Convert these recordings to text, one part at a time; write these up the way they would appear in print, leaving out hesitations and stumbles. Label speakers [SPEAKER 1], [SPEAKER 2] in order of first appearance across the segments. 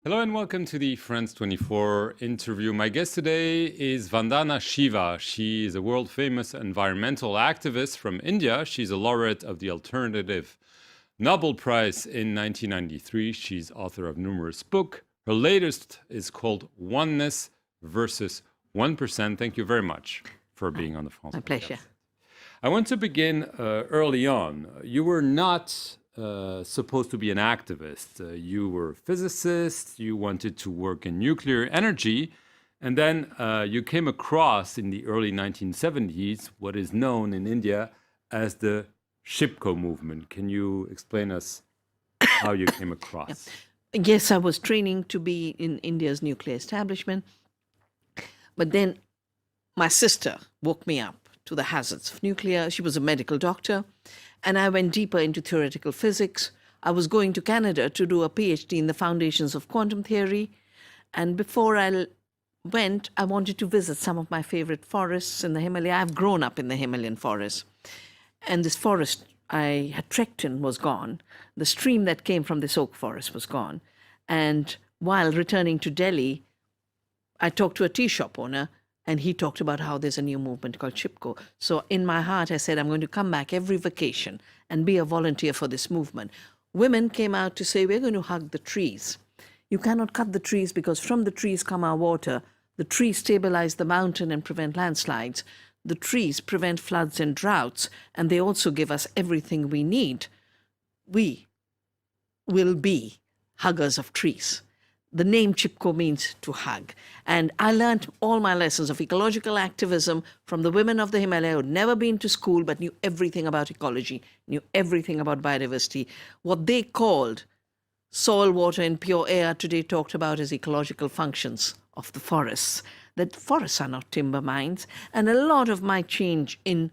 [SPEAKER 1] Hello and welcome to the France 24 interview. My guest today is Vandana Shiva. She is a world famous environmental activist from India. She's a laureate of the Alternative Nobel Prize in 1993. She's author of numerous books. Her latest is called Oneness versus 1%. Thank you very much for being on the France.
[SPEAKER 2] My pleasure.
[SPEAKER 1] I want to begin early on. You were not supposed to be an activist. You were a physicist, you wanted to work in nuclear energy, and then you came across in the early 1970s what is known in India as the Chipko movement. Can you explain us how you came across?
[SPEAKER 2] Yes, I was training to be in India's nuclear establishment, but then my sister woke me up to the hazards of nuclear. She was a medical doctor, and I went deeper into theoretical physics. I was going to Canada to do a PhD in the foundations of quantum theory, and before I went, I wanted to visit some of my favorite forests in the Himalaya. I've grown up in the Himalayan forest, and this forest I had trekked in was gone. The stream that came from this oak forest was gone. And while returning to Delhi, I talked to a tea shop owner, and he talked about how there's a new movement called Chipko. So in my heart, I said, I'm going to come back every vacation and be a volunteer for this movement. Women came out to say, we're going to hug the trees. You cannot cut the trees because from the trees come our water. The trees stabilize the mountain and prevent landslides. The trees prevent floods and droughts, and they also give us everything we need. We will be huggers of trees. The name Chipko means to hug. And I learned all my lessons of ecological activism from the women of the Himalaya who had never been to school but knew everything about ecology, knew everything about biodiversity. What they called soil, water, and pure air today talked about as ecological functions of the forests. That forests are not timber mines. And a lot of my change in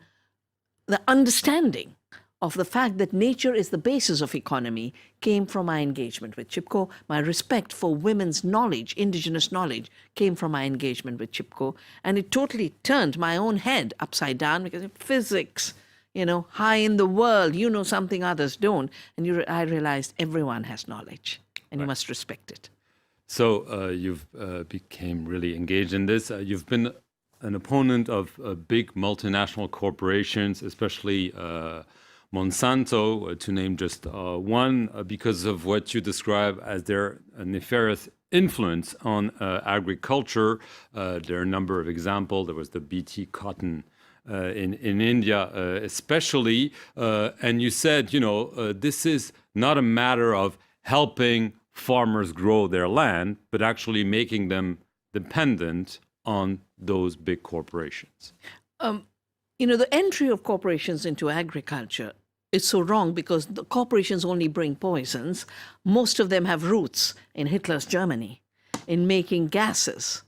[SPEAKER 2] the understanding of the fact that nature is the basis of economy came from my engagement with Chipko. My respect for women's knowledge, indigenous knowledge, came from my engagement with Chipko. And it totally turned my own head upside down because physics, high in the world, you know something others don't. And I realized everyone has knowledge and you must respect it.
[SPEAKER 1] So you've became really engaged in this. You've been an opponent of big multinational corporations, especially Monsanto, to name just one, because of what you describe as their nefarious influence on agriculture. There are a number of examples. There was the BT cotton in India, especially. And you said, this is not a matter of helping farmers grow their land, but actually making them dependent on those big corporations.
[SPEAKER 2] The entry of corporations into agriculture is so wrong because the corporations only bring poisons. Most of them have roots in Hitler's Germany, in making gases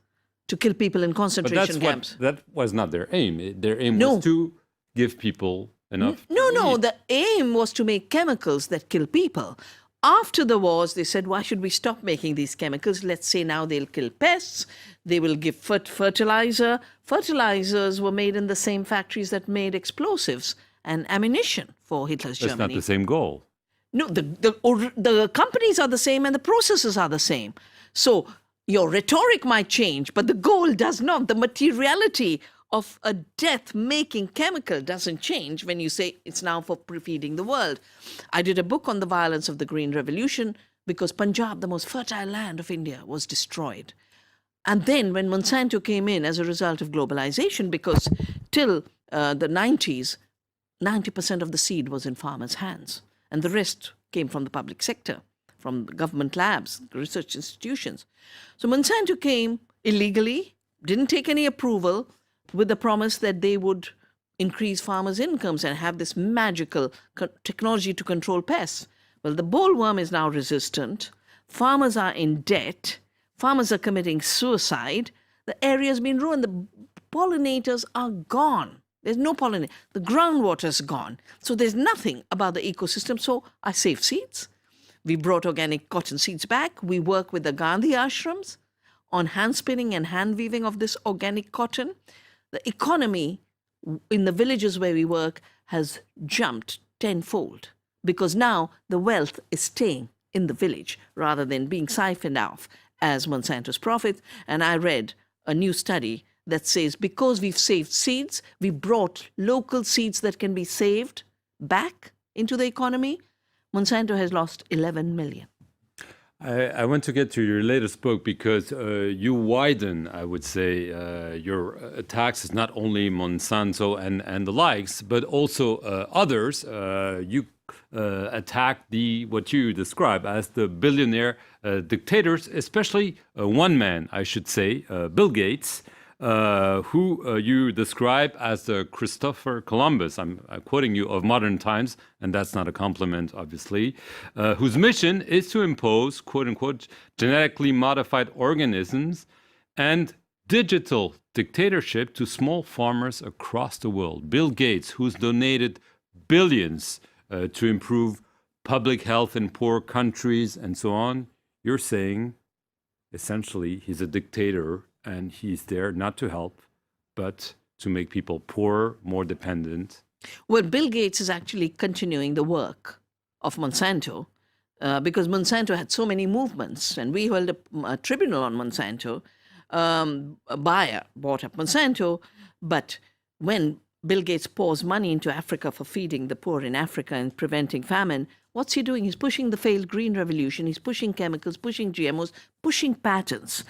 [SPEAKER 2] to kill people in concentration camps.
[SPEAKER 1] That was not their aim. Their aim was to give people enough.
[SPEAKER 2] No. The aim was to make chemicals that kill people. After the wars, they said, why should we stop making these chemicals? Let's say now they'll kill pests. They will give fertilizer. Fertilizers were made in the same factories that made explosives and ammunition for Hitler's Germany.
[SPEAKER 1] That's not the same goal.
[SPEAKER 2] No, the companies are the same and the processes are the same. So your rhetoric might change, but the goal does not. The materiality of a death-making chemical doesn't change when you say it's now for feeding the world. I did a book on the violence of the Green Revolution because Punjab, the most fertile land of India, was destroyed. And then when Monsanto came in as a result of globalization, because till the 90s, 90% of the seed was in farmers' hands, and the rest came from the public sector, from the government labs, research institutions. So Monsanto came illegally, didn't take any approval, with the promise that they would increase farmers' incomes and have this magical technology to control pests. Well, the bollworm is now resistant. Farmers are in debt. Farmers are committing suicide. The area's been ruined. The pollinators are gone. There's no pollination. The groundwater's gone. So there's nothing about the ecosystem. So I save seeds. We brought organic cotton seeds back. We work with the Gandhi ashrams on hand spinning and hand weaving of this organic cotton. The economy in the villages where we work has jumped tenfold because now the wealth is staying in the village rather than being siphoned off as Monsanto's profits. And I read a new study that says because we've saved seeds, we brought local seeds that can be saved back into the economy. Monsanto has lost 11 million.
[SPEAKER 1] I want to get to your latest book because you widen, I would say, your attacks is not only Monsanto and the likes, but also others. You attack what you describe as the billionaire dictators, especially one man, I should say, Bill Gates, who you describe as the Christopher Columbus, I'm quoting you, of modern times, and that's not a compliment, obviously, whose mission is to impose, quote unquote, genetically modified organisms and digital dictatorship to small farmers across the world. Bill Gates, who's donated billions to improve public health in poor countries and so on, you're saying essentially he's a dictator and he's there not to help, but to make people poorer, more dependent.
[SPEAKER 2] Well, Bill Gates is actually continuing the work of Monsanto because Monsanto had so many movements, and we held a tribunal on Monsanto. Bayer bought up Monsanto, but when Bill Gates pours money into Africa for feeding the poor in Africa and preventing famine, what's he doing? He's pushing the failed green revolution. He's pushing chemicals, pushing GMOs, pushing patents,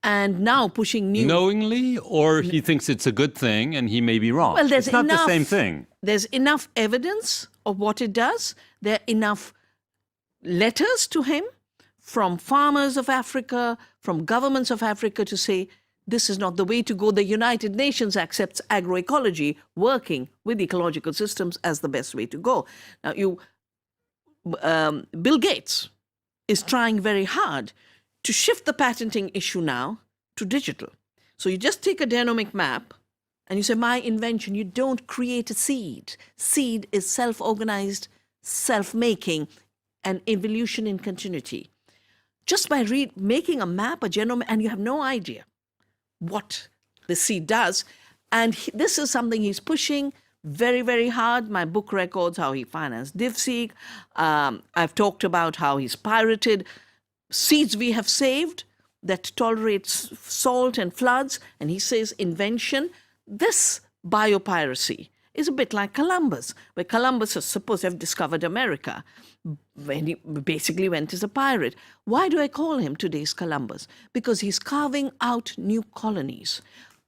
[SPEAKER 2] and now pushing new...
[SPEAKER 1] Knowingly, or he thinks it's a good thing and he may be wrong?
[SPEAKER 2] Well, there's
[SPEAKER 1] it's not
[SPEAKER 2] enough,
[SPEAKER 1] the same thing.
[SPEAKER 2] There's enough evidence of what it does. There are enough letters to him from farmers of Africa, from governments of Africa to say, this is not the way to go. The United Nations accepts agroecology, working with ecological systems, as the best way to go. Now, Bill Gates is trying very hard to shift the patenting issue now to digital. So you just take a genomic map and you say, my invention, you don't create a seed. Seed is self-organized, self-making, and evolution in continuity. Just by making a map, a genome, and you have no idea what the seed does. And this is something he's pushing very, very hard. My book records how he financed DivSeek. I've talked about how he's pirated seeds we have saved that tolerates salt and floods. And he says invention. This biopiracy is a bit like Columbus, where Columbus is supposed to have discovered America when he basically went as a pirate. Why do I call him today's Columbus? Because he's carving out new colonies.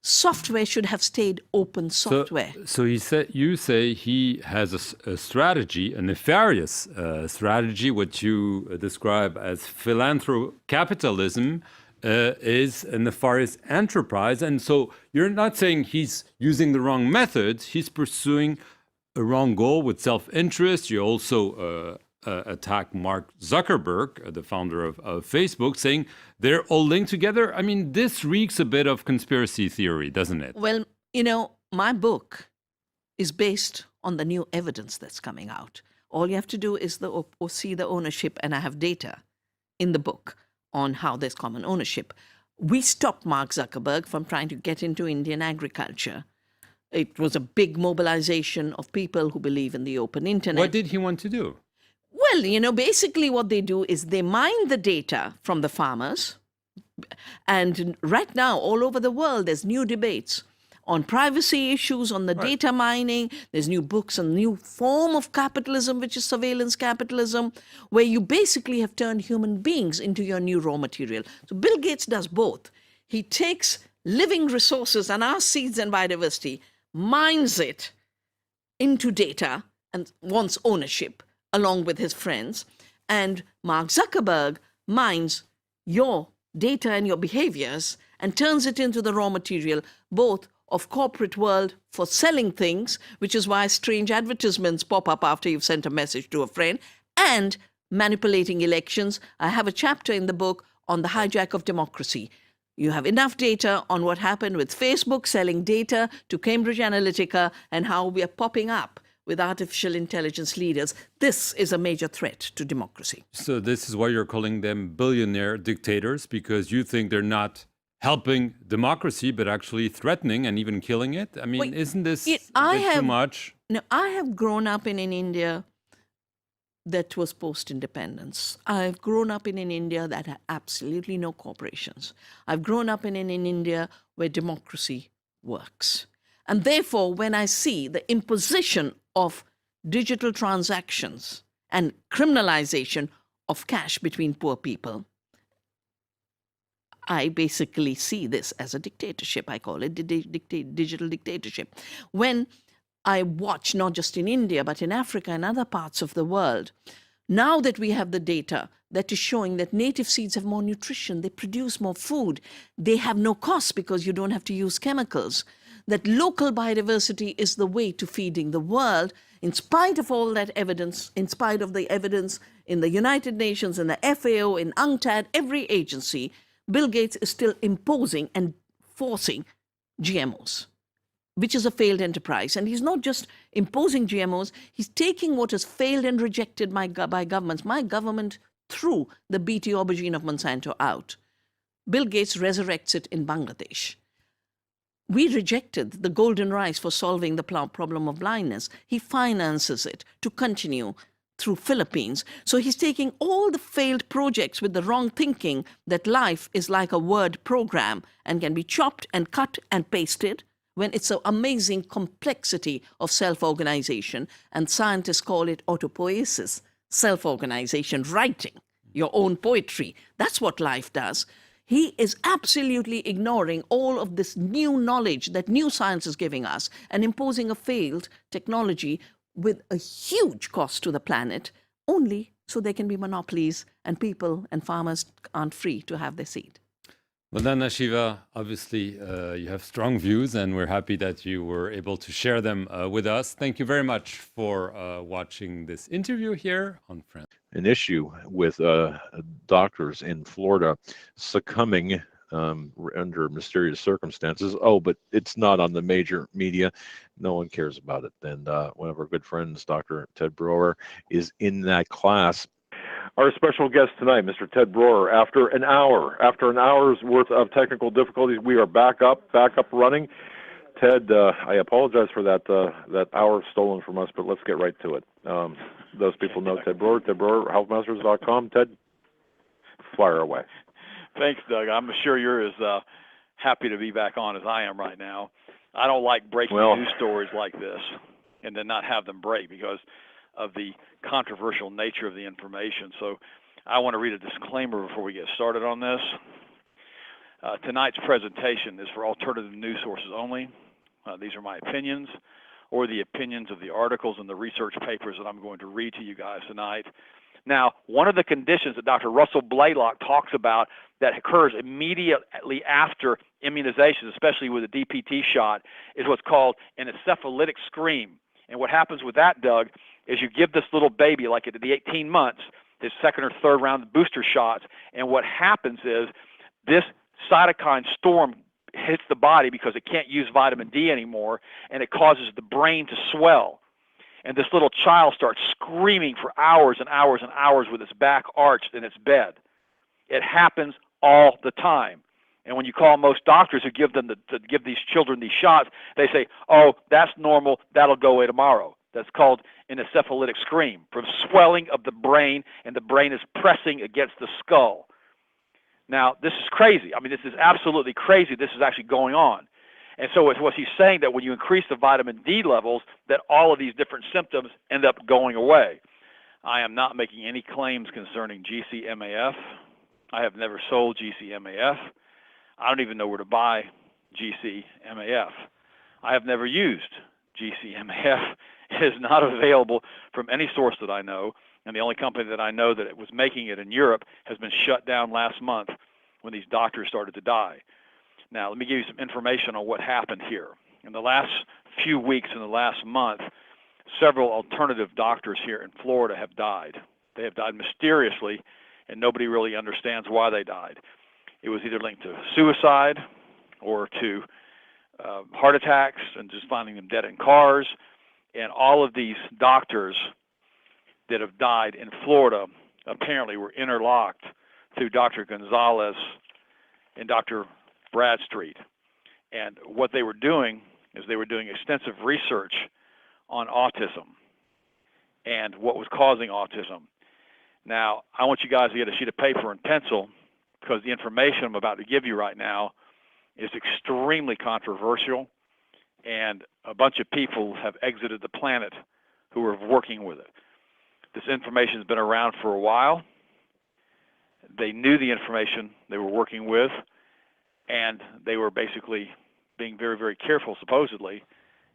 [SPEAKER 2] Software should have stayed open software.
[SPEAKER 1] So you say he has a strategy, a nefarious strategy, what you describe as philanthrocapitalism, is a nefarious enterprise. And so you're not saying he's using the wrong methods, he's pursuing a wrong goal with self-interest. You also attack Mark Zuckerberg, the founder of Facebook, saying they're all linked together. I mean, this reeks a bit of conspiracy theory, doesn't it?
[SPEAKER 2] Well, my book is based on the new evidence that's coming out. All you have to do is see the ownership, and I have data in the book on how there's common ownership. We stopped Mark Zuckerberg from trying to get into Indian agriculture. It was a big mobilization of people who believe in the open internet.
[SPEAKER 1] What did he want to do?
[SPEAKER 2] Well, basically what they do is they mine the data from the farmers. And right now, all over the world, there's new debates on privacy issues, on the data mining. There's new books on new form of capitalism, which is surveillance capitalism, where you basically have turned human beings into your new raw material. So Bill Gates does both. He takes living resources and our seeds and biodiversity, mines it into data and wants ownership along with his friends. And Mark Zuckerberg mines your data and your behaviors and turns it into the raw material, both of corporate world for selling things, which is why strange advertisements pop up after you've sent a message to a friend, and manipulating elections. I have a chapter in the book on the hijack of democracy. You have enough data on what happened with Facebook selling data to Cambridge Analytica and how we are popping up with artificial intelligence leaders. This is a major threat to democracy.
[SPEAKER 1] So this is why you're calling them billionaire dictators, because you think they're not helping democracy, but actually threatening and even killing it? I mean, isn't this too much?
[SPEAKER 2] No, I have grown up in India that was post-independence. I've grown up in an India that had absolutely no corporations. I've grown up in an India where democracy works. And therefore, when I see the imposition of digital transactions and criminalization of cash between poor people, I basically see this as a dictatorship. I call it digital dictatorship. When I watch, not just in India, but in Africa and other parts of the world, now that we have the data that is showing that native seeds have more nutrition, they produce more food, they have no cost because you don't have to use chemicals, that local biodiversity is the way to feeding the world, in spite of all that evidence, in spite of the evidence in the United Nations, in the FAO, in UNCTAD, every agency, Bill Gates is still imposing and forcing GMOs, which is a failed enterprise. And he's not just imposing GMOs, he's taking what has failed and rejected by governments. My government threw the BT aubergine of Monsanto out. Bill Gates resurrects it in Bangladesh. We rejected the golden rice for solving the problem of blindness. He finances it to continue through Philippines. So he's taking all the failed projects with the wrong thinking that life is like a word program and can be chopped and cut and pasted, when it's an amazing complexity of self-organization. And scientists call it autopoiesis, self-organization, writing your own poetry. That's what life does. He is absolutely ignoring all of this new knowledge that new science is giving us and imposing a failed technology with a huge cost to the planet, only so there can be monopolies and people and farmers aren't free to have their seed.
[SPEAKER 1] Vandana Shiva, obviously you have strong views, and we're happy that you were able to share them with us. Thank you very much for watching this interview here on Friends.
[SPEAKER 3] An issue with doctors in Florida succumbing under mysterious circumstances. Oh, but it's not on the major media. No one cares about it. And one of our good friends, Dr. Ted Broer, is in that class. Our special guest tonight, Mr. Ted Broer. After an hour's worth of technical difficulties, we are back up running. Ted, I apologize for that hour stolen from us, but let's get right to it. Those people know Ted Broer, healthmasters.com. Ted, fire away.
[SPEAKER 4] Thanks, Doug. I'm sure you're as happy to be back on as I am right now. I don't like breaking news stories like this and then not have them break because of the controversial nature of the information. So I want to read a disclaimer before we get started on this. Tonight's presentation is for alternative news sources only. These are my opinions or the opinions of the articles and the research papers that I'm going to read to you guys tonight. Now, one of the conditions that Dr. Russell Blaylock talks about that occurs immediately after immunization, especially with a DPT shot, is what's called an encephalitic scream. And what happens with that, Doug, is you give this little baby, like at the 18 months, his second or third round of booster shots, and what happens is this cytokine storm hits the body because it can't use vitamin D anymore, and it causes the brain to swell. And this little child starts screaming for hours and hours and hours with its back arched in its bed. It happens all the time. And when you call most doctors who give them to give these children these shots, they say, "Oh, that's normal. That'll go away tomorrow." That's called an encephalitic scream, from swelling of the brain, and the brain is pressing against the skull. Now, this is crazy. I mean, this is absolutely crazy. This is actually going on. And so it's what he's saying, that when you increase the vitamin D levels, that all of these different symptoms end up going away. I am not making any claims concerning GCMAF. I have never sold GCMAF. I don't even know where to buy GCMAF. I have never used GCMAF. It is not available from any source that I know, and the only company that I know that it was making it in Europe has been shut down last month when these doctors started to die. Now, let me give you some information on what happened here. In the last few weeks, in the last month, several alternative doctors here in Florida have died. They have died mysteriously, and nobody really understands why they died. It was either linked to suicide or to heart attacks and just finding them dead in cars. And all of these doctors that have died in Florida apparently were interlocked through Dr. Gonzalez and Dr. Bradstreet. And what they were doing is they were doing extensive research on autism. and what was causing autism. Now, I want you guys to get a sheet of paper and pencil, because the information I'm about to give you right now is extremely controversial, and a bunch of people have exited the planet who are working with it. This information has been around for a while. They knew the information they were working with, and they were basically being very, very careful, supposedly,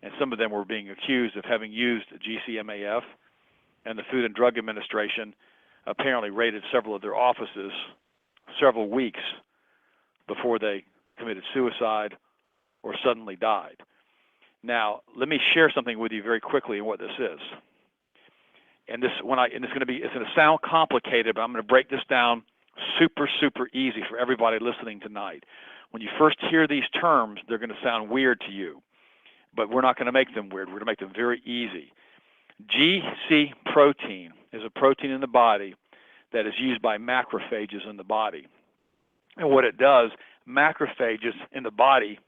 [SPEAKER 4] and some of them were being accused of having used GCMAF, and the Food and Drug Administration apparently raided several of their offices several weeks before they committed suicide or suddenly died. Now, let me share something with you very quickly on what this is. And it's going to sound complicated, but I'm going to break this down super, super easy for everybody listening tonight. When you first hear these terms, they're going to sound weird to you, but we're not going to make them weird. We're going to make them very easy. GC protein is a protein in the body that is used by macrophages in the body. And what it does, macrophages in the body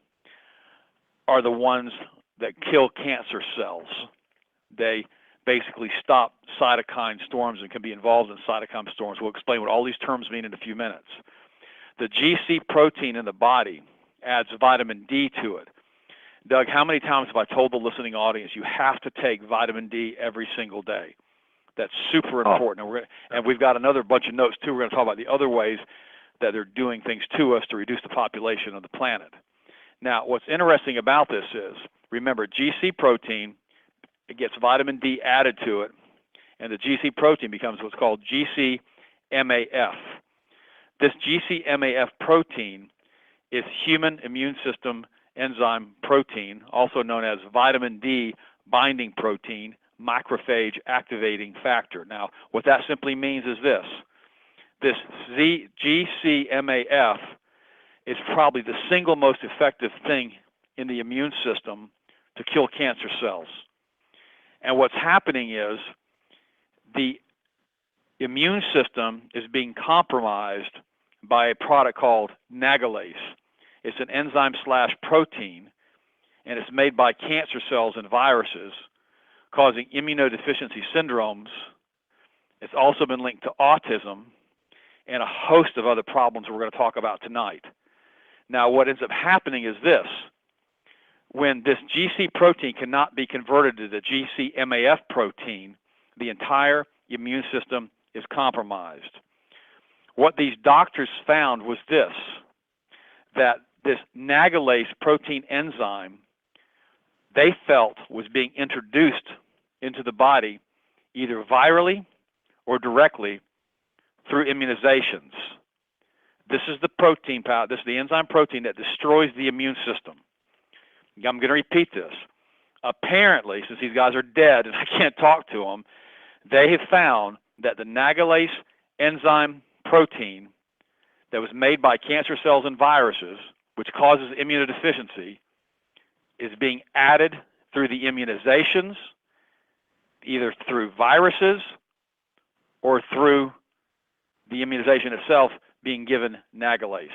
[SPEAKER 4] are the ones that kill cancer cells. They basically stop cytokine storms and can be involved in cytokine storms. We'll explain what all these terms mean in a few minutes. The GC protein in the body adds vitamin D to it. Doug, how many times have I told the listening audience you have to take vitamin D every single day? That's super important. And we've got another bunch of notes, too. We're going to talk about the other ways that they're doing things to us to reduce the population of the planet. Now, what's interesting about this is, remember, GC protein, it gets vitamin D added to it, and the GC protein becomes what's called GCMAF. This GCMAF protein is human immune system enzyme protein, also known as vitamin D binding protein, macrophage activating factor. Now, what that simply means is this. This GCMAF is probably the single most effective thing in the immune system to kill cancer cells. And what's happening is the immune system is being compromised by a product called nagalase. It's an enzyme/protein, and it's made by cancer cells and viruses, causing immunodeficiency syndromes. It's also been linked to autism and a host of other problems we're going to talk about tonight. Now, what ends up happening is this. When this GC protein cannot be converted to the GCMAF protein, the entire immune system is compromised. What these doctors found was this, that this nagalase protein enzyme, they felt was being introduced into the body either virally or directly through immunizations. This is the protein powder, this is the enzyme protein that destroys the immune system. I'm going to repeat this. Apparently, since these guys are dead and I can't talk to them, they have found that the nagalase enzyme protein that was made by cancer cells and viruses, which causes immunodeficiency, is being added through the immunizations, either through viruses or through the immunization itself being given nagalase.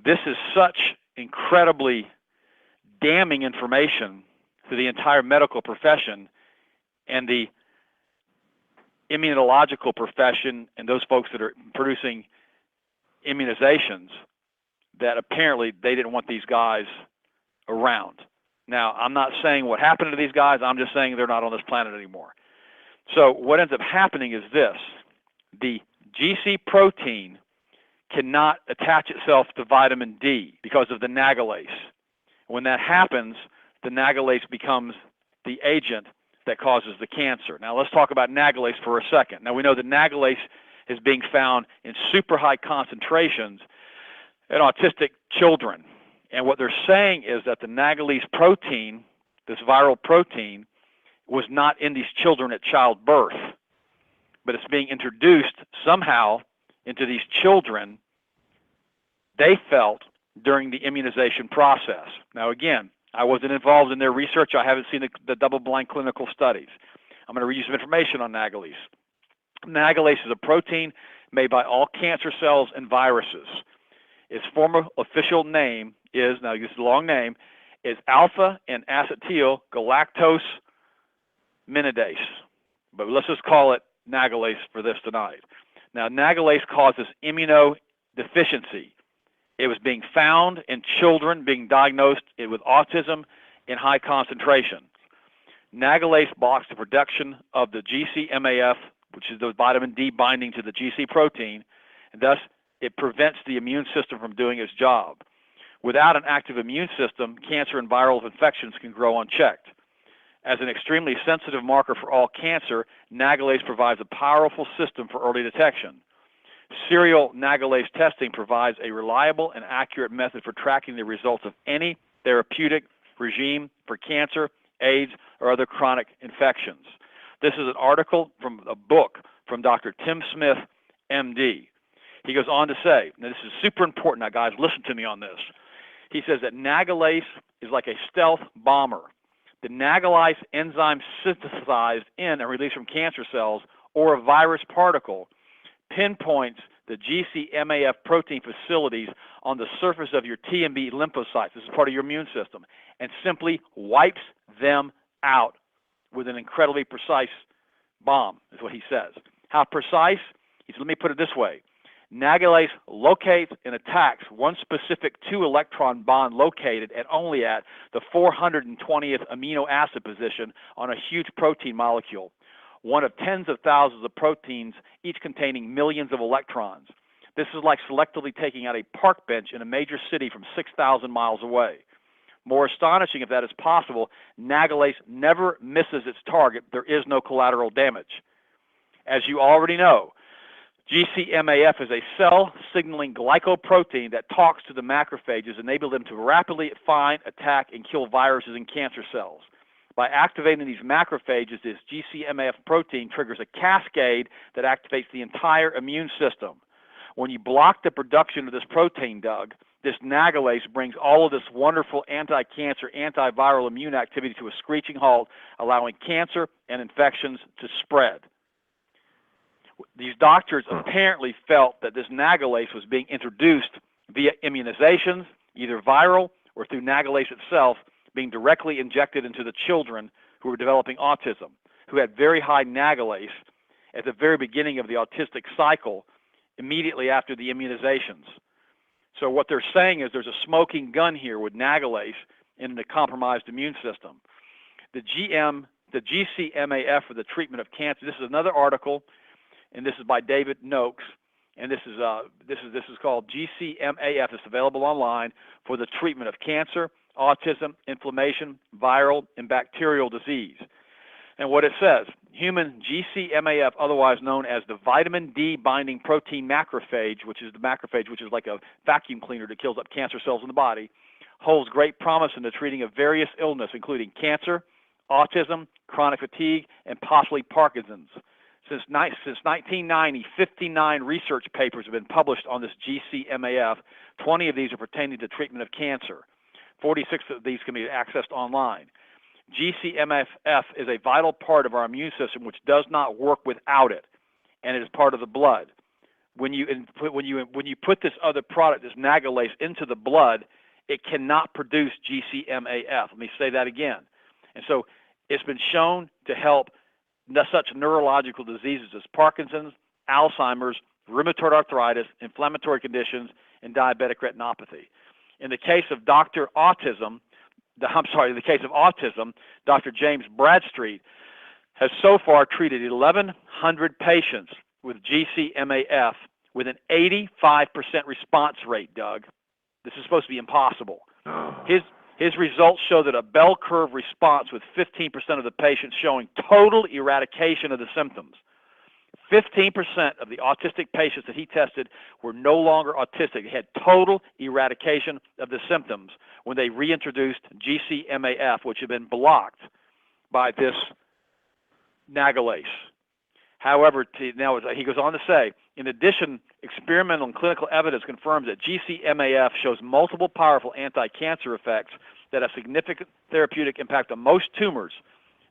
[SPEAKER 4] This is such incredibly damning information to the entire medical profession and the immunological profession and those folks that are producing immunizations that apparently they didn't want these guys around. Now, I'm not saying what happened to these guys, I'm just saying they're not on this planet anymore. So what ends up happening is this. The GC protein cannot attach itself to vitamin D because of the nagalase. When that happens, the nagalase becomes the agent that causes the cancer. Now let's talk about nagalase for a second. Now we know that nagalase is being found in super high concentrations in autistic children. And what they're saying is that the nagalase protein, this viral protein, was not in these children at childbirth, but it's being introduced somehow into these children, they felt, during the immunization process. Now again, I wasn't involved in their research. I haven't seen the double-blind clinical studies. I'm going to read you some information on nagalase. Nagalase is a protein made by all cancer cells and viruses. Its former official name is, now this is a long name, is alpha and acetyl galactose minidase. but let's just call it nagalase for this tonight. Now, nagalase causes immunodeficiency. It was being found in children being diagnosed with autism in high concentration. Nagalase blocks the production of the GC-MAF, which is the vitamin D binding to the GC protein, and thus it prevents the immune system from doing its job. Without an active immune system, cancer and viral infections can grow unchecked. As an extremely sensitive marker for all cancer, nagalase provides a powerful system for early detection. Serial nagalase testing provides a reliable and accurate method for tracking the results of any therapeutic regime for cancer, AIDS, or other chronic infections. This is an article from a book from Dr. Tim Smith, MD. He goes on to say, now this is super important now guys, listen to me on this. He says that nagalase is like a stealth bomber. The nagalase enzyme synthesized in and released from cancer cells or a virus particle pinpoints the GC-MAF protein facilities on the surface of your T and B lymphocytes, this is part of your immune system, and simply wipes them out with an incredibly precise bomb, is what he says. How precise? He said, let me put it this way. Nagalase locates and attacks one specific 2-electron bond located and only at the 420th amino acid position on a huge protein molecule, one of tens of thousands of proteins, each containing millions of electrons. This is like selectively taking out a park bench in a major city from 6,000 miles away. More astonishing, if that is possible, nagalase never misses its target. There is no collateral damage. As you already know, GC-MAF is a cell-signaling glycoprotein that talks to the macrophages, enabling them to rapidly find, attack, and kill viruses in cancer cells. By activating these macrophages, this GC-MAF protein triggers a cascade that activates the entire immune system. When you block the production of this protein, Doug, this nagalase brings all of this wonderful anti-cancer, antiviral immune activity to a screeching halt, allowing cancer and infections to spread. These doctors apparently felt that this nagalase was being introduced via immunizations, either viral or through nagalase itself, being directly injected into the children who were developing autism, who had very high nagalase at the very beginning of the autistic cycle, immediately after the immunizations. So what they're saying is there's a smoking gun here with nagalase in the compromised immune system. The GC-MAF for the treatment of cancer, this is another article, and this is by David Noakes, and this is called GC-MAF. It's available online for the treatment of cancer, autism, inflammation, viral, and bacterial disease. And what it says, human GC-MAF, otherwise known as the vitamin D binding protein macrophage, which is like a vacuum cleaner that kills up cancer cells in the body, holds great promise in the treating of various illness, including cancer, autism, chronic fatigue, and possibly Parkinson's. Since 1990, 59 research papers have been published on this GC-MAF. 20 of these are pertaining to treatment of cancer. 46 of these can be accessed online. GC-MAF is a vital part of our immune system which does not work without it, and it is part of the blood. When you put this other product, this nagalase, into the blood, it cannot produce GC-MAF. Let me say that again. And so it's been shown to help such neurological diseases as Parkinson's, Alzheimer's, rheumatoid arthritis, inflammatory conditions, and diabetic retinopathy. In the case of autism, Dr. James Bradstreet has so far treated 1,100 patients with GC-MAF with an 85% response rate, Doug. This is supposed to be impossible. His results show that a bell curve response with 15% of the patients showing total eradication of the symptoms. 15% of the autistic patients that he tested were no longer autistic. They had total eradication of the symptoms when they reintroduced GC-MAF, which had been blocked by this nagalase. However, now he goes on to say, in addition, experimental and clinical evidence confirms that GC-MAF shows multiple powerful anti-cancer effects that have significant therapeutic impact on most tumors.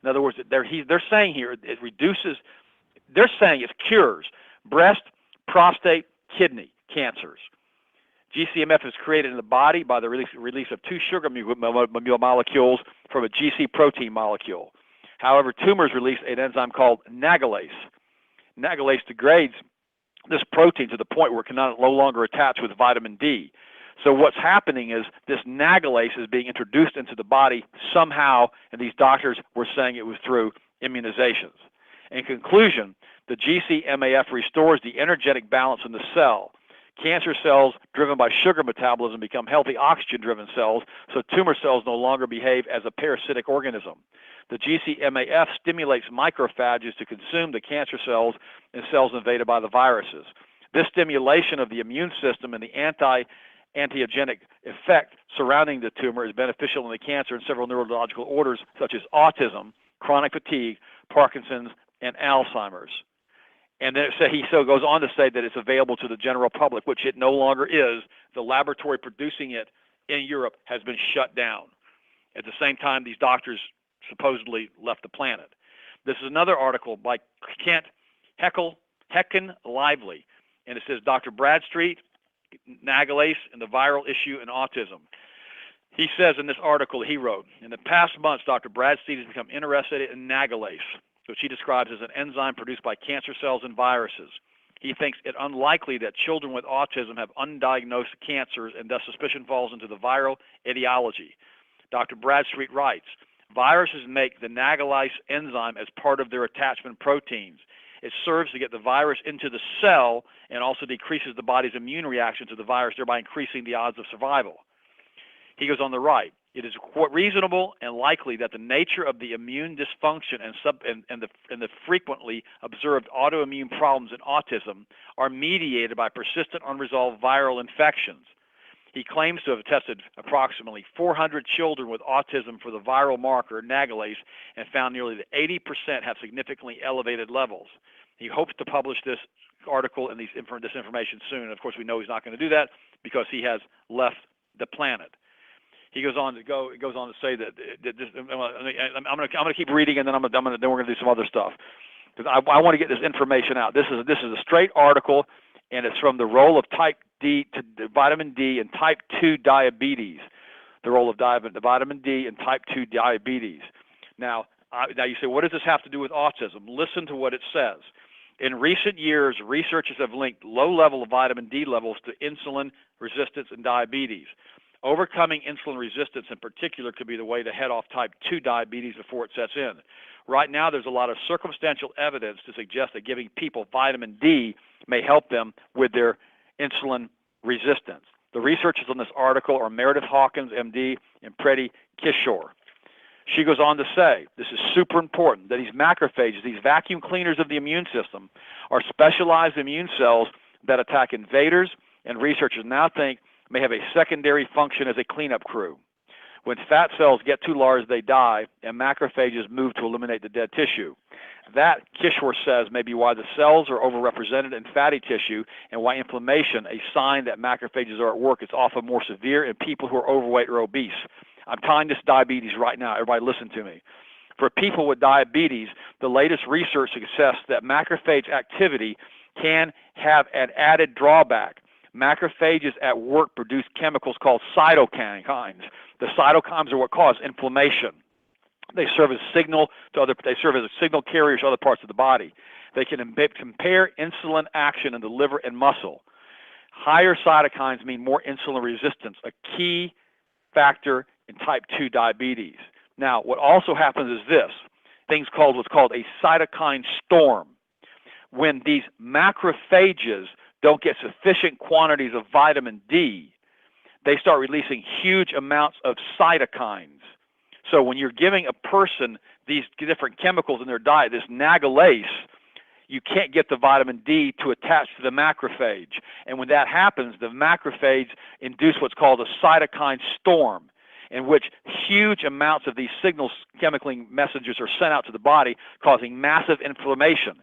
[SPEAKER 4] In other words, they're saying here it reduces, they're saying it cures breast, prostate, kidney cancers. GC-MAF is created in the body by the release of two sugar molecules from a GC protein molecule. However, tumors release an enzyme called nagalase. Nagalase degrades this protein to the point where it can no longer attach with vitamin D. So what's happening is this nagalase is being introduced into the body somehow, and these doctors were saying it was through immunizations. In conclusion, the GCMAF restores the energetic balance in the cell. Cancer cells driven by sugar metabolism become healthy oxygen-driven cells, so tumor cells no longer behave as a parasitic organism. The GCMAF stimulates macrophages to consume the cancer cells and cells invaded by the viruses. This stimulation of the immune system and the antiogenic effect surrounding the tumor is beneficial in the cancer and several neurological orders such as autism, chronic fatigue, Parkinson's, and Alzheimer's. And then he goes on to say that it's available to the general public, which it no longer is. The laboratory producing it in Europe has been shut down. At the same time, these doctors supposedly left the planet. This is another article by Kent Lively, and it says Dr. Bradstreet, nagalase, and the viral issue in autism. He says in this article he wrote, in the past months, Dr. Bradstreet has become interested in nagalase, which he describes as an enzyme produced by cancer cells and viruses. He thinks it unlikely that children with autism have undiagnosed cancers, and thus suspicion falls into the viral etiology. Dr. Bradstreet writes, viruses make the nagalase enzyme as part of their attachment proteins. It serves to get the virus into the cell and also decreases the body's immune reaction to the virus, thereby increasing the odds of survival. He goes on the right. It is reasonable and likely that the nature of the immune dysfunction and the frequently observed autoimmune problems in autism are mediated by persistent unresolved viral infections. He claims to have tested approximately 400 children with autism for the viral marker nagalase and found nearly 80% have significantly elevated levels. He hopes to publish this article and this information soon. Of course, we know he's not going to do that because he has left the planet. He goes on to say that this, I'm going to keep reading, and then then we're going to do some other stuff because I want to get this information out. This is a straight article, and it's from the role of vitamin D in type 2 diabetes. The role of vitamin D in type 2 diabetes. Now you say, what does this have to do with autism? Listen to what it says. In recent years, researchers have linked low level of vitamin D levels to insulin resistance and diabetes. Overcoming insulin resistance in particular could be the way to head off type 2 diabetes before it sets in. Right now, there's a lot of circumstantial evidence to suggest that giving people vitamin D may help them with their insulin resistance. The researchers on this article are Meredith Hawkins, MD, and Preeti Kishore. She goes on to say, this is super important, that these macrophages, these vacuum cleaners of the immune system, are specialized immune cells that attack invaders, and researchers now think may have a secondary function as a cleanup crew. When fat cells get too large, they die, and macrophages move to eliminate the dead tissue. That, Kishore says, may be why the cells are overrepresented in fatty tissue and why inflammation, a sign that macrophages are at work, is often more severe in people who are overweight or obese. I'm tying this to diabetes right now. Everybody listen to me. For people with diabetes, the latest research suggests that macrophage activity can have an added drawback. Macrophages at work produce chemicals called cytokines. The cytokines are what cause inflammation. They serve as signal carriers to other parts of the body. They can compare insulin action in the liver and muscle. Higher cytokines mean more insulin resistance, a key factor in type 2 diabetes. Now, what also happens is this, what's called a cytokine storm. When these macrophages don't get sufficient quantities of vitamin D, they start releasing huge amounts of cytokines. So when you're giving a person these different chemicals in their diet, this nagalase, you can't get the vitamin D to attach to the macrophage. And when that happens, the macrophage induce what's called a cytokine storm, in which huge amounts of these signals, chemical messages, are sent out to the body, causing massive inflammation.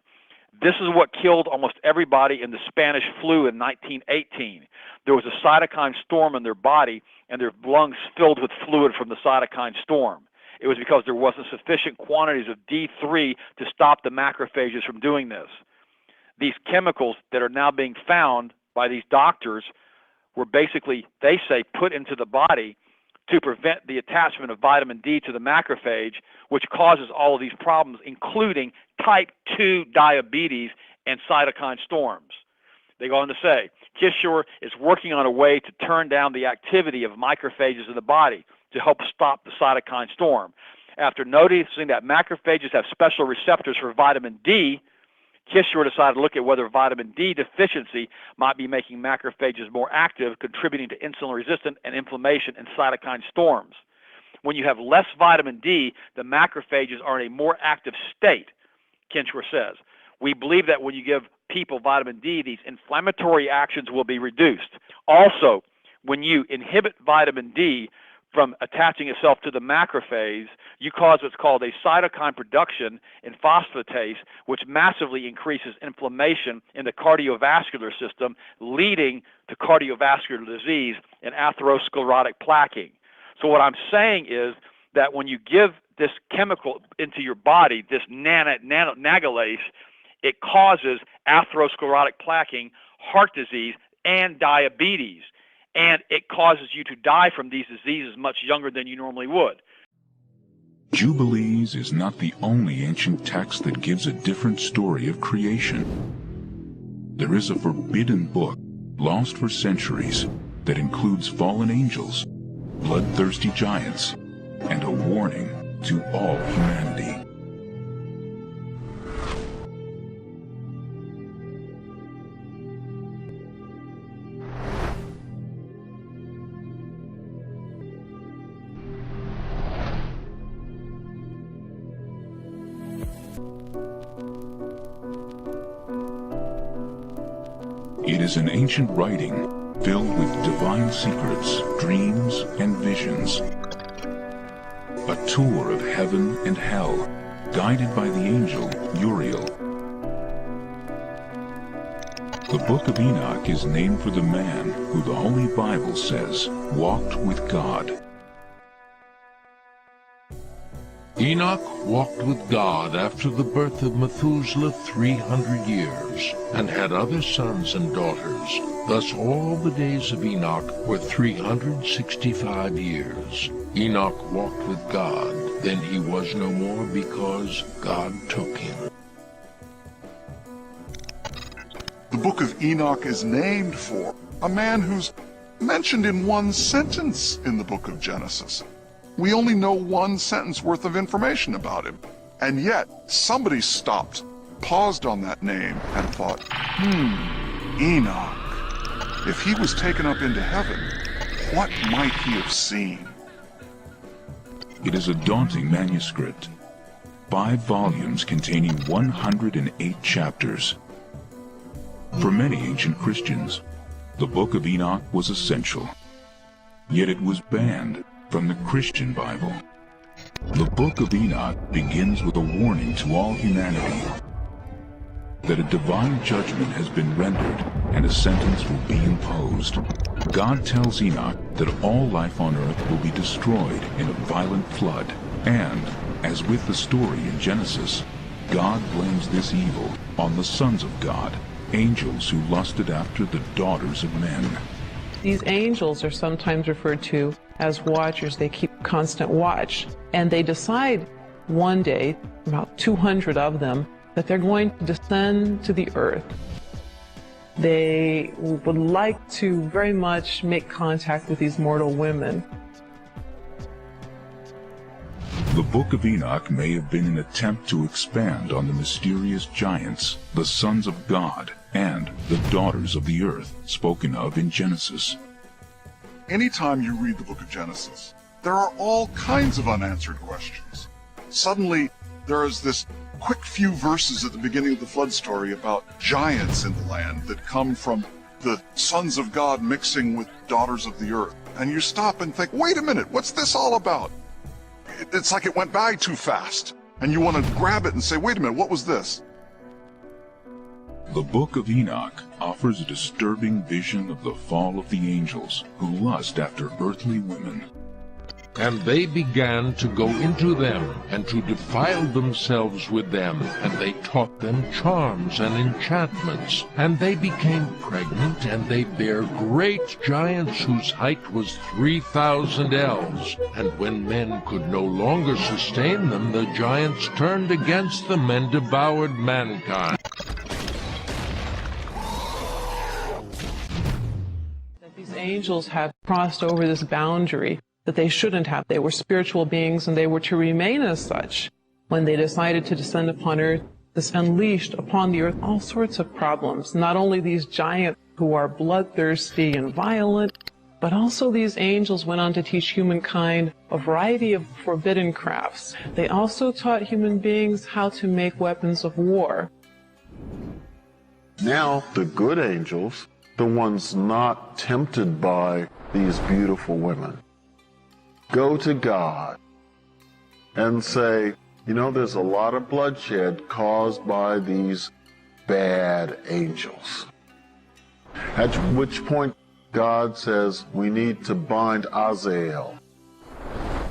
[SPEAKER 4] This is what killed almost everybody in the Spanish flu in 1918. There was a cytokine storm in their body, and their lungs filled with fluid from the cytokine storm. It was because there wasn't sufficient quantities of D3 to stop the macrophages from doing this. These chemicals that are now being found by these doctors were basically, they say, put into the body to prevent the attachment of vitamin D to the macrophage, which causes all of these problems, including type 2 diabetes and cytokine storms. They go on to say, Kishore is working on a way to turn down the activity of macrophages in the body to help stop the cytokine storm. After noticing that macrophages have special receptors for vitamin D, Kishore decided to look at whether vitamin D deficiency might be making macrophages more active, contributing to insulin resistance and inflammation and cytokine storms. When you have less vitamin D, the macrophages are in a more active state, Kishore says. We believe that when you give people vitamin D, these inflammatory actions will be reduced. Also, when you inhibit vitamin D from attaching itself to the macrophage, you cause what's called a cytokine production in phosphatase, which massively increases inflammation in the cardiovascular system, leading to cardiovascular disease and atherosclerotic plaquing. So what I'm saying is that when you give this chemical into your body, this nagalase, it causes atherosclerotic plaquing, heart disease, and diabetes. And it causes you to die from these diseases much younger than you normally would.
[SPEAKER 5] Jubilees is not the only ancient text that gives a different story of creation. There is a forbidden book, lost for centuries, that includes fallen angels, bloodthirsty giants, and a warning to all humanity. It is an ancient writing filled with divine secrets, dreams, and visions. A tour of heaven and hell, guided by the angel Uriel. The Book of Enoch is named for the man who the Holy Bible says walked with God.
[SPEAKER 6] Enoch walked with God after the birth of Methuselah 300 years, and had other sons and daughters. Thus all the days of Enoch were 365 years. Enoch walked with God, then he was no more, because God took him.
[SPEAKER 7] The book of Enoch is named for a man who's mentioned in one sentence in the book of Genesis. We only know one sentence worth of information about him. And yet, somebody stopped, paused on that name, and thought, Enoch. If he was taken up into heaven, what might he have seen?
[SPEAKER 5] It is a daunting manuscript. 5 volumes containing 108 chapters. For many ancient Christians, the Book of Enoch was essential. Yet it was banned from the Christian Bible. The Book of Enoch begins with a warning to all humanity that a divine judgment has been rendered and a sentence will be imposed. God tells Enoch that all life on earth will be destroyed in a violent flood, and, as with the story in Genesis, God blames this evil on the sons of God, angels who lusted after the daughters of men.
[SPEAKER 8] These angels are sometimes referred to as watchers. They keep constant watch. And they decide one day, about 200 of them, that they're going to descend to the earth. They would like to very much make contact with these mortal women.
[SPEAKER 5] The Book of Enoch may have been an attempt to expand on the mysterious giants, the sons of God, and the daughters of the earth spoken of in Genesis.
[SPEAKER 7] Anytime you read the book of Genesis, there are all kinds of unanswered questions. Suddenly, there is this quick few verses at the beginning of the flood story about giants in the land that come from the sons of God mixing with daughters of the earth. And you stop and think, wait a minute, what's this all about? It's like it went by too fast. And you want to grab it and say, wait a minute, what was this?
[SPEAKER 5] The Book of Enoch offers a disturbing vision of the fall of the angels who lust after earthly women.
[SPEAKER 6] And they began to go into them, and to defile themselves with them. And they taught them charms and enchantments. And they became pregnant, and they bare great giants whose height was 3,000 ells. And when men could no longer sustain them, the giants turned against them and devoured mankind.
[SPEAKER 8] That these angels had crossed over this boundary that they shouldn't have. They were spiritual beings, and they were to remain as such. When they decided to descend upon earth, this unleashed upon the earth all sorts of problems. Not only these giants who are bloodthirsty and violent, but also these angels went on to teach humankind a variety of forbidden crafts. They also taught human beings how to make weapons of war.
[SPEAKER 9] Now, the good angels, the ones not tempted by these beautiful women, go to God and say, you know, there's a lot of bloodshed caused by these bad angels. At which point God says we need to bind Azazel,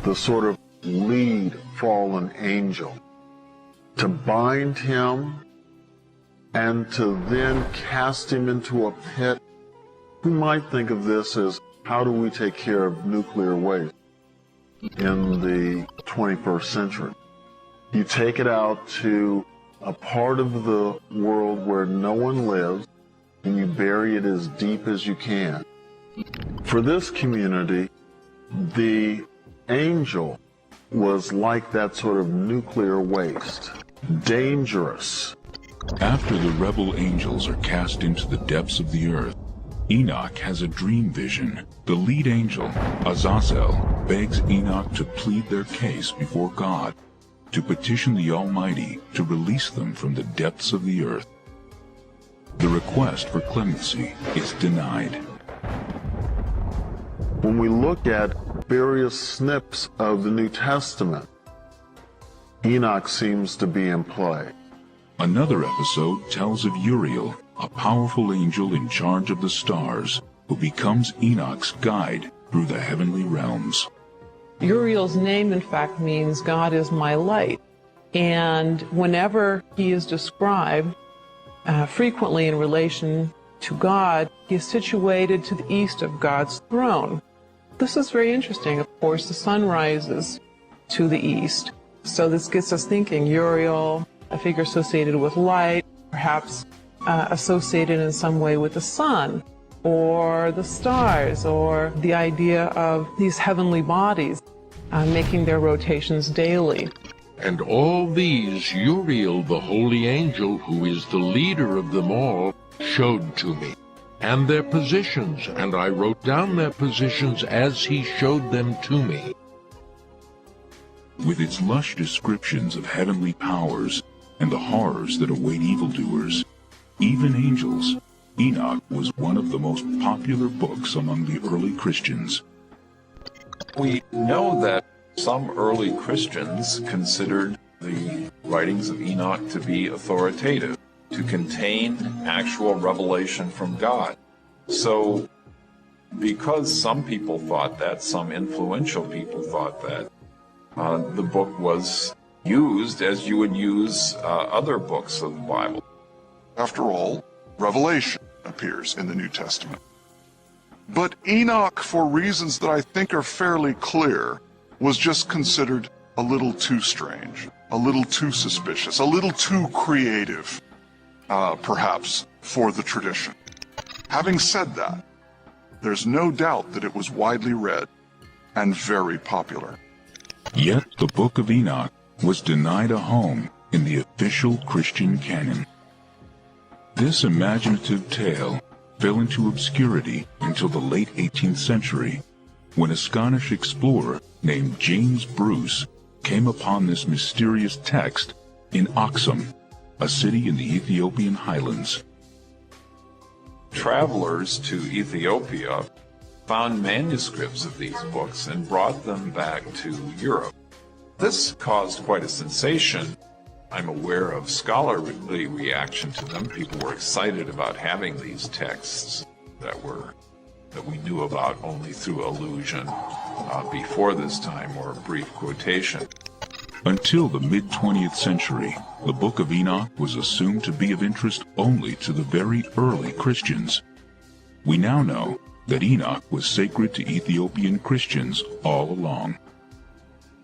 [SPEAKER 9] the sort of lead fallen angel, to bind him and to then cast him into a pit. We might think of this as, how do we take care of nuclear waste in the 21st century? You take it out to a part of the world where no one lives, and you bury it as deep as you can. For this community, the angel was like that sort of nuclear waste, dangerous.
[SPEAKER 5] After the rebel angels are cast into the depths of the earth, Enoch has a dream vision. The lead angel, Azazel, begs Enoch to plead their case before God, to petition the Almighty to release them from the depths of the earth. The request for clemency is denied.
[SPEAKER 9] When we look at various snips of the New Testament, Enoch seems to be in play.
[SPEAKER 5] Another episode tells of Uriel, a powerful angel in charge of the stars, who becomes Enoch's guide through the heavenly realms.
[SPEAKER 8] Uriel's name, in fact, means God is my light. And whenever he is described, frequently in relation to God, he is situated to the east of God's throne. This is very interesting. Of course, the sun rises to the east. So this gets us thinking, Uriel, a figure associated with light, perhaps associated in some way with the sun, or the stars, or the idea of these heavenly bodies making their rotations daily.
[SPEAKER 6] And all these Uriel, the holy angel, who is the leader of them all, showed to me, and their positions, and I wrote down their positions as he showed them to me.
[SPEAKER 5] With its lush descriptions of heavenly powers and the horrors that await evildoers, even angels, Enoch was one of the most popular books among the early Christians.
[SPEAKER 10] We know that some early Christians considered the writings of Enoch to be authoritative, to contain actual revelation from God. So, because some people thought that, some influential people thought that, the book was used as you would use other books of the Bible.
[SPEAKER 7] After all, Revelation appears in the New Testament. But Enoch, for reasons that I think are fairly clear, was just considered a little too strange, a little too suspicious, a little too creative, perhaps, for the tradition. Having said that, there's no doubt that it was widely read and very popular.
[SPEAKER 5] Yet the Book of Enoch was denied a home in the official Christian canon. This imaginative tale fell into obscurity until the late 18th century, when a Scottish explorer named James Bruce came upon this mysterious text in Aksum, a city in the Ethiopian highlands.
[SPEAKER 10] Travelers to Ethiopia found manuscripts of these books and brought them back to Europe. This caused quite a sensation. I'm aware of scholarly reaction to them. People were excited about having these texts that were
[SPEAKER 5] that we knew about only through allusion before this time or brief quotation. Until the mid-20th century, the Book of Enoch was assumed to be of interest only to the very early Christians. We now know that Enoch was sacred to Ethiopian Christians all along.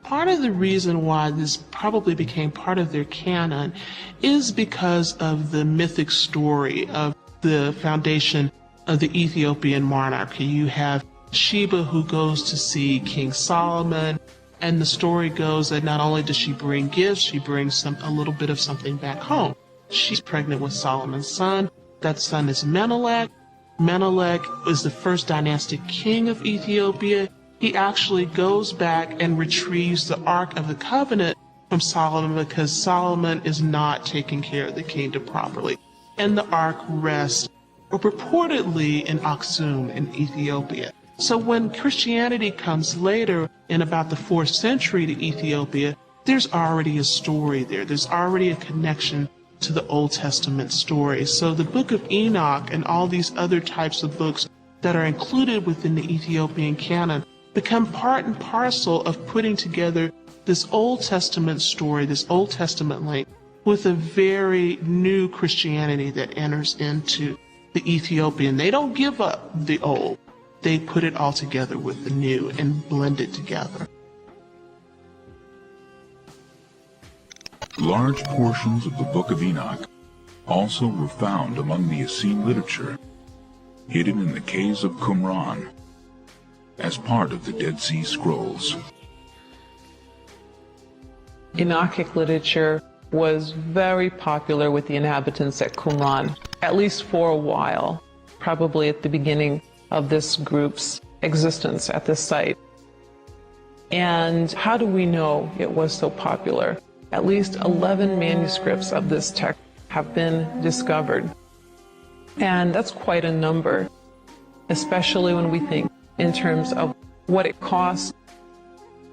[SPEAKER 8] Part of the reason why this probably became part of their canon is because of the mythic story of the foundation of the Ethiopian monarchy. You have Sheba who goes to see King Solomon, and the story goes that not only does she bring gifts, she brings a little bit of something back home. She's pregnant with Solomon's son. That son is Menelik. Menelik is the first dynastic king of Ethiopia. He actually goes back and retrieves the Ark of the Covenant from Solomon because Solomon is not taking care of the kingdom properly. And the Ark rests purportedly in Aksum in Ethiopia. So when Christianity comes later in about the 4th century to Ethiopia, there's already a story there. There's already a connection to the Old Testament story. So the Book of Enoch and all these other types of books that are included within the Ethiopian canon become part and parcel of putting together this Old Testament story, this Old Testament link, with a very new Christianity that enters into the Ethiopian. They don't give up the old. They put it all together with the new and blend it together.
[SPEAKER 5] Large portions of the Book of Enoch also were found among the Essene literature, hidden in the caves of Qumran, as part of the Dead Sea Scrolls.
[SPEAKER 8] Enochic literature was very popular with the inhabitants at Qumran, at least for a while, probably at the beginning of this group's existence at this site. And how do we know it was so popular? At least 11 manuscripts of this text have been discovered. And that's quite a number, especially when we think in terms of what it costs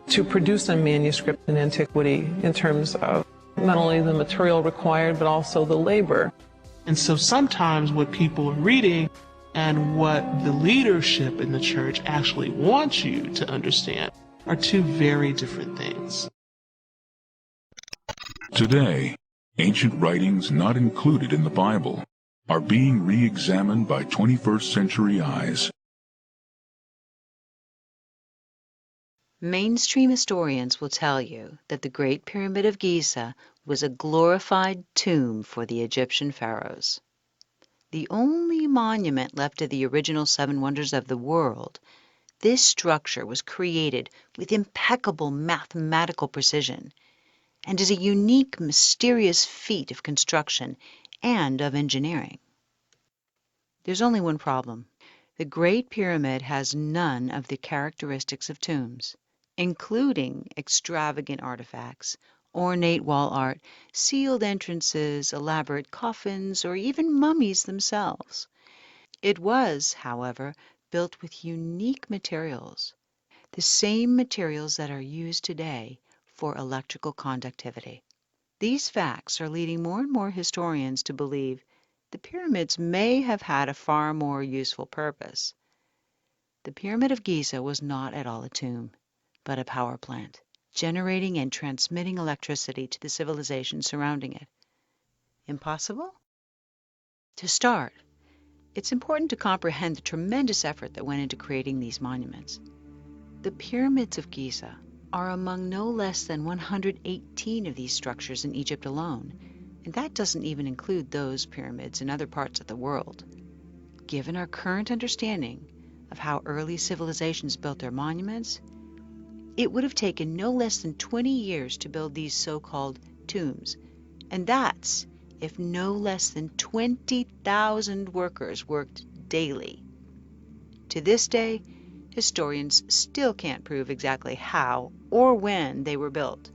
[SPEAKER 8] to produce a manuscript in antiquity, in terms of not only the material required, but also the labor. And so sometimes what people are reading and what the leadership in the church actually wants you to understand are two very different things.
[SPEAKER 5] Today, ancient writings not included in the Bible are being re-examined by 21st century eyes.
[SPEAKER 11] Mainstream historians will tell you that the Great Pyramid of Giza was a glorified tomb for the Egyptian pharaohs. The only monument left of the original 7 wonders of the world, this structure was created with impeccable mathematical precision and is a unique, mysterious feat of construction and of engineering. There's only one problem. The Great Pyramid has none of the characteristics of tombs, including extravagant artifacts, ornate wall art, sealed entrances, elaborate coffins, or even mummies themselves. It was, however, built with unique materials, the same materials that are used today for electrical conductivity. These facts are leading more and more historians to believe the pyramids may have had a far more useful purpose. The Pyramid of Giza was not at all a tomb, but a power plant, generating and transmitting electricity to the civilization surrounding it. Impossible? To start, it's important to comprehend the tremendous effort that went into creating these monuments. The Pyramids of Giza are among no less than 118 of these structures in Egypt alone, and that doesn't even include those pyramids in other parts of the world. Given our current understanding of how early civilizations built their monuments, it would have taken no less than 20 years to build these so-called tombs, and that's if no less than 20,000 workers worked daily. To this day, historians still can't prove exactly how or when they were built.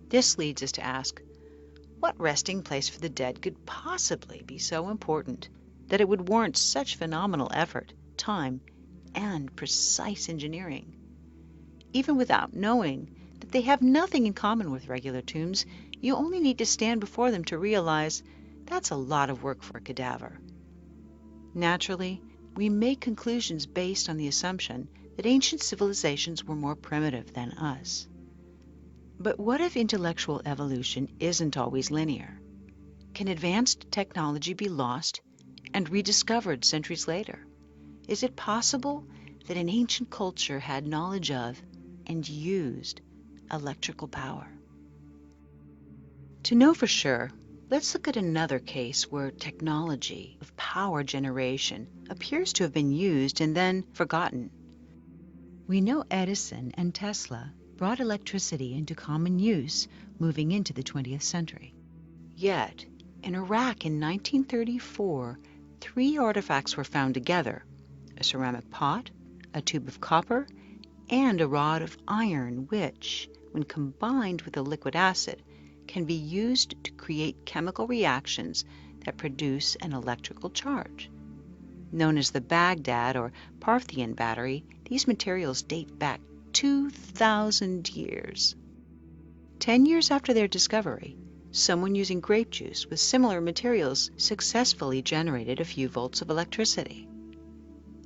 [SPEAKER 11] This leads us to ask, what resting place for the dead could possibly be so important that it would warrant such phenomenal effort, time, and precise engineering? Even without knowing that they have nothing in common with regular tombs, you only need to stand before them to realize that's a lot of work for a cadaver. Naturally, we make conclusions based on the assumption that ancient civilizations were more primitive than us. But what if intellectual evolution isn't always linear? Can advanced technology be lost and rediscovered centuries later? Is it possible that an ancient culture had knowledge of and used electrical power? To know for sure, let's look at another case where technology of power generation appears to have been used and then forgotten. We know Edison and Tesla brought electricity into common use moving into the 20th century. Yet, in Iraq in 1934, 3 artifacts were found together: a ceramic pot, a tube of copper, and a rod of iron which, when combined with a liquid acid, can be used to create chemical reactions that produce an electrical charge. Known as the Baghdad or Parthian battery, these materials date back 2,000 years. 10 years after their discovery, someone using grape juice with similar materials successfully generated a few volts of electricity.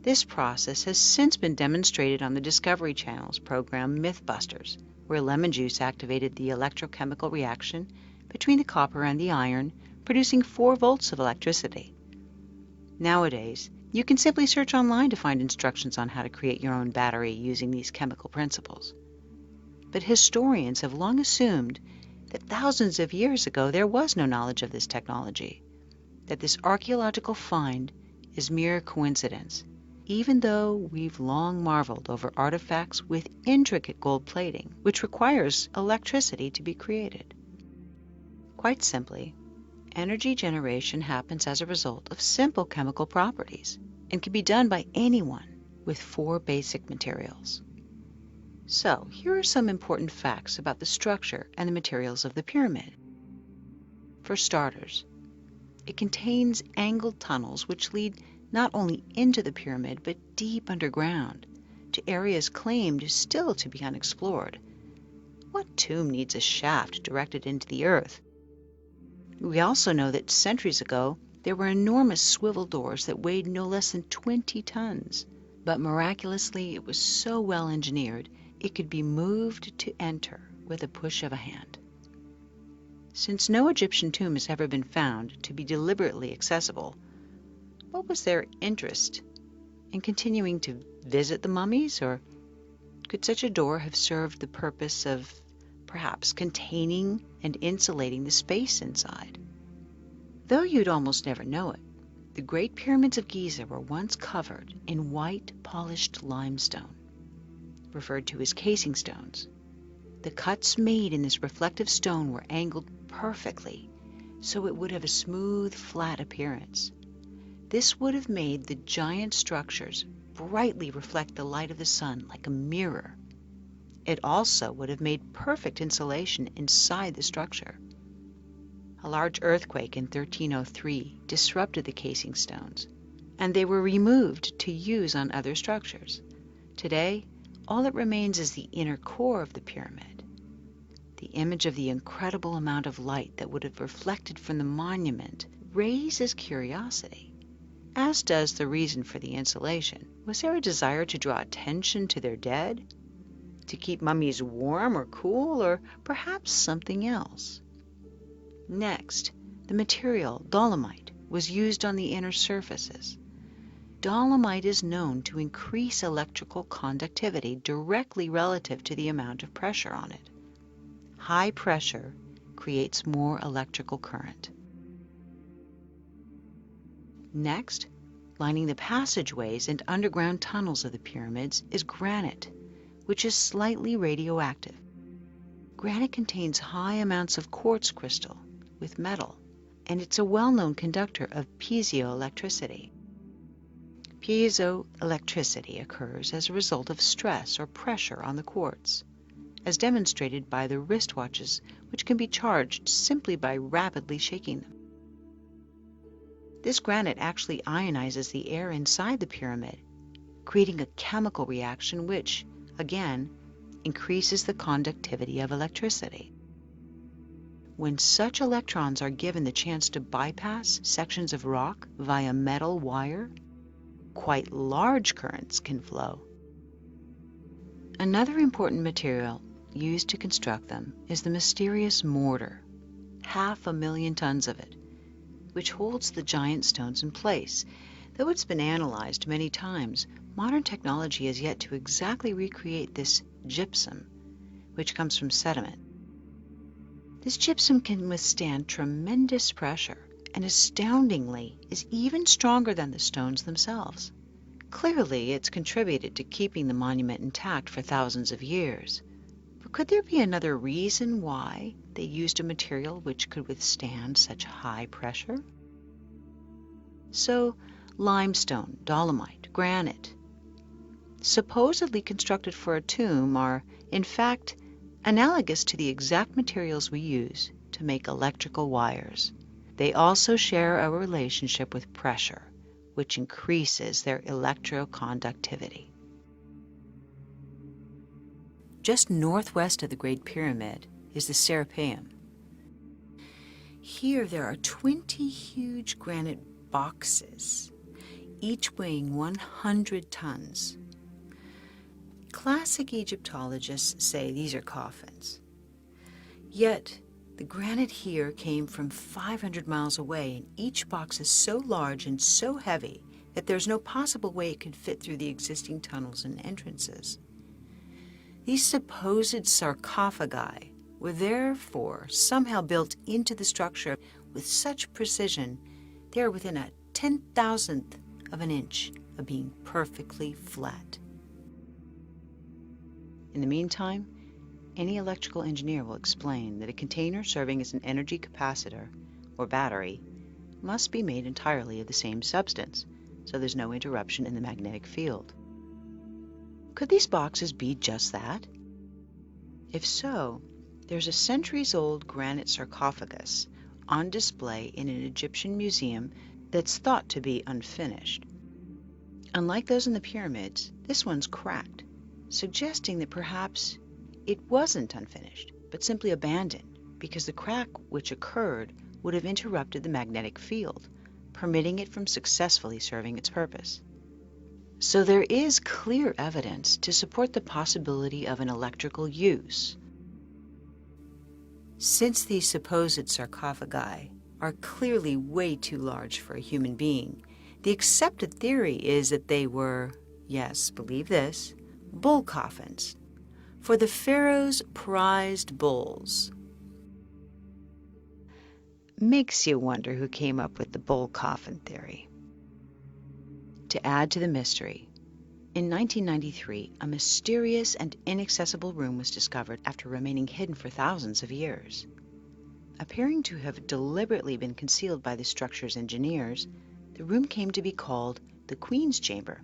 [SPEAKER 11] This process has since been demonstrated on the Discovery Channel's program Mythbusters, where lemon juice activated the electrochemical reaction between the copper and the iron, producing 4 volts of electricity. Nowadays, you can simply search online to find instructions on how to create your own battery using these chemical principles. But historians have long assumed that thousands of years ago there was no knowledge of this technology, that this archaeological find is mere coincidence, even though we've long marveled over artifacts with intricate gold plating, which requires electricity to be created. Quite simply, energy generation happens as a result of simple chemical properties and can be done by anyone with 4 basic materials. So, here are some important facts about the structure and the materials of the pyramid. For starters, it contains angled tunnels which lead not only into the pyramid but deep underground to areas claimed still to be unexplored. What tomb needs a shaft directed into the earth? We also know that centuries ago there were enormous swivel doors that weighed no less than 20 tons, but miraculously it was so well engineered it could be moved to enter with a push of a hand. Since no Egyptian tomb has ever been found to be deliberately accessible, what was their interest in continuing to visit the mummies, or could such a door have served the purpose of perhaps containing and insulating the space inside? Though you'd almost never know it, the Great Pyramids of Giza were once covered in white polished limestone, referred to as casing stones. The cuts made in this reflective stone were angled perfectly, so it would have a smooth, flat appearance. This would have made the giant structures brightly reflect the light of the sun like a mirror. It also would have made perfect insulation inside the structure. A large earthquake in 1303 disrupted the casing stones, and they were removed to use on other structures. Today, all that remains is the inner core of the pyramid. The image of the incredible amount of light that would have reflected from the monument raises curiosity, as does the reason for the insulation. Was there a desire to draw attention to their dead? To keep mummies warm or cool, or perhaps something else? Next, the material, dolomite, was used on the inner surfaces. Dolomite is known to increase electrical conductivity directly relative to the amount of pressure on it. High pressure creates more electrical current. Next, lining the passageways and underground tunnels of the pyramids is granite, which is slightly radioactive. Granite contains high amounts of quartz crystal with metal, and it's a well-known conductor of piezoelectricity. Piezoelectricity occurs as a result of stress or pressure on the quartz, as demonstrated by the wristwatches, which can be charged simply by rapidly shaking them. This granite actually ionizes the air inside the pyramid, creating a chemical reaction which, again, increases the conductivity of electricity. When such electrons are given the chance to bypass sections of rock via metal wire, quite large currents can flow. Another important material used to construct them is the mysterious mortar, 500,000 tons of it, which holds the giant stones in place. Though it's been analyzed many times, modern technology has yet to exactly recreate this gypsum, which comes from sediment. This gypsum can withstand tremendous pressure and astoundingly is even stronger than the stones themselves. Clearly, it's contributed to keeping the monument intact for thousands of years. But could there be another reason why they used a material which could withstand such high pressure? So, limestone, dolomite, granite, supposedly constructed for a tomb, are, in fact, analogous to the exact materials we use to make electrical wires. They also share a relationship with pressure, which increases their electroconductivity. Just northwest of the Great Pyramid is the Serapeum. Here there are 20 huge granite boxes, each weighing 100 tons. Classic Egyptologists say these are coffins. Yet, the granite here came from 500 miles away, and each box is so large and so heavy that there's no possible way it could fit through the existing tunnels and entrances. These supposed sarcophagi were therefore somehow built into the structure with such precision they are within a 10,000th of an inch of being perfectly flat. In the meantime, any electrical engineer will explain that a container serving as an energy capacitor or battery must be made entirely of the same substance, so there's no interruption in the magnetic field. Could these boxes be just that? If so, there's a centuries-old granite sarcophagus on display in an Egyptian museum that's thought to be unfinished. Unlike those in the pyramids, this one's cracked, suggesting that perhaps it wasn't unfinished, but simply abandoned, because the crack which occurred would have interrupted the magnetic field, permitting it from successfully serving its purpose. So there is clear evidence to support the possibility of an electrical use. Since these supposed sarcophagi are clearly way too large for a human being, the accepted theory is that they were, yes, believe this, bull coffins for the pharaoh's prized bulls. Makes you wonder who came up with the bull coffin theory. To add to the mystery, in 1993, a mysterious and inaccessible room was discovered after remaining hidden for thousands of years. Appearing to have deliberately been concealed by the structure's engineers, the room came to be called the Queen's Chamber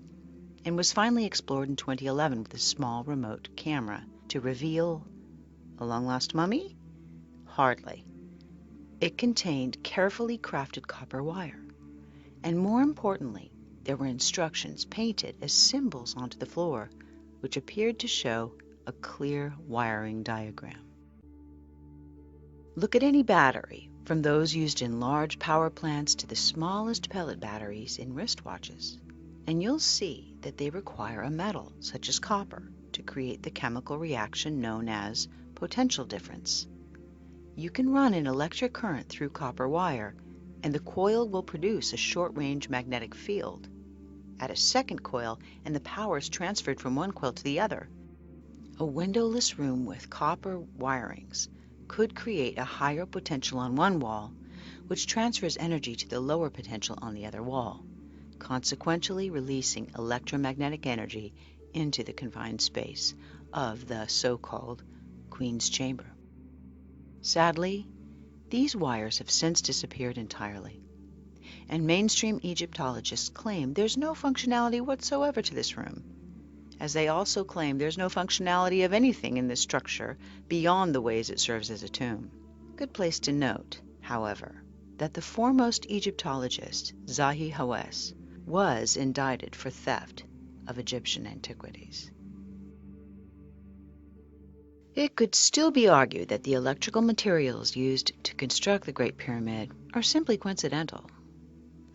[SPEAKER 11] and was finally explored in 2011 with a small remote camera to reveal a long-lost mummy? Hardly. It contained carefully crafted copper wire, and more importantly, there were instructions painted as symbols onto the floor, which appeared to show a clear wiring diagram. Look at any battery, from those used in large power plants to the smallest pellet batteries in wristwatches, and you'll see that they require a metal, such as copper, to create the chemical reaction known as potential difference. You can run an electric current through copper wire, and the coil will produce a short-range magnetic field. Add a second coil, and the power is transferred from one coil to the other. A windowless room with copper wirings could create a higher potential on one wall, which transfers energy to the lower potential on the other wall, consequentially releasing electromagnetic energy into the confined space of the so-called Queen's Chamber. Sadly, these wires have since disappeared entirely, and mainstream Egyptologists claim there's no functionality whatsoever to this room, as they also claim there's no functionality of anything in this structure beyond the ways it serves as a tomb. Good place to note, however, that the foremost Egyptologist, Zahi Hawass, was indicted for theft of Egyptian antiquities. It could still be argued that the electrical materials used to construct the Great Pyramid are simply coincidental.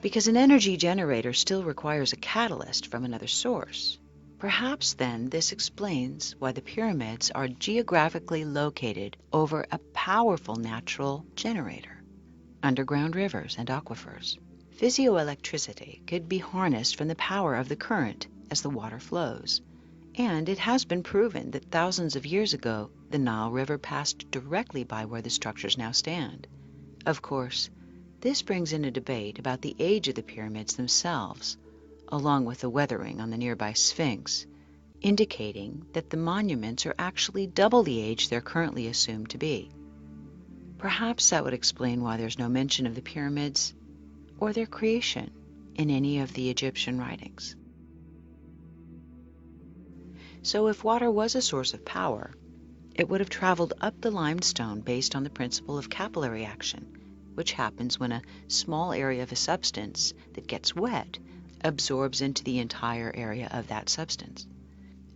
[SPEAKER 11] because an energy generator still requires a catalyst from another source. Perhaps then this explains why the pyramids are geographically located over a powerful natural generator, underground rivers and aquifers. Physioelectricity could be harnessed from the power of the current as the water flows, and it has been proven that thousands of years ago the Nile River passed directly by where the structures now stand. Of course, this brings in a debate about the age of the pyramids themselves, along with the weathering on the nearby Sphinx, indicating that the monuments are actually double the age they're currently assumed to be. Perhaps that would explain why there's no mention of the pyramids or their creation in any of the Egyptian writings. So if water was a source of power, it would have traveled up the limestone based on the principle of capillary action, which happens when a small area of a substance that gets wet absorbs into the entire area of that substance.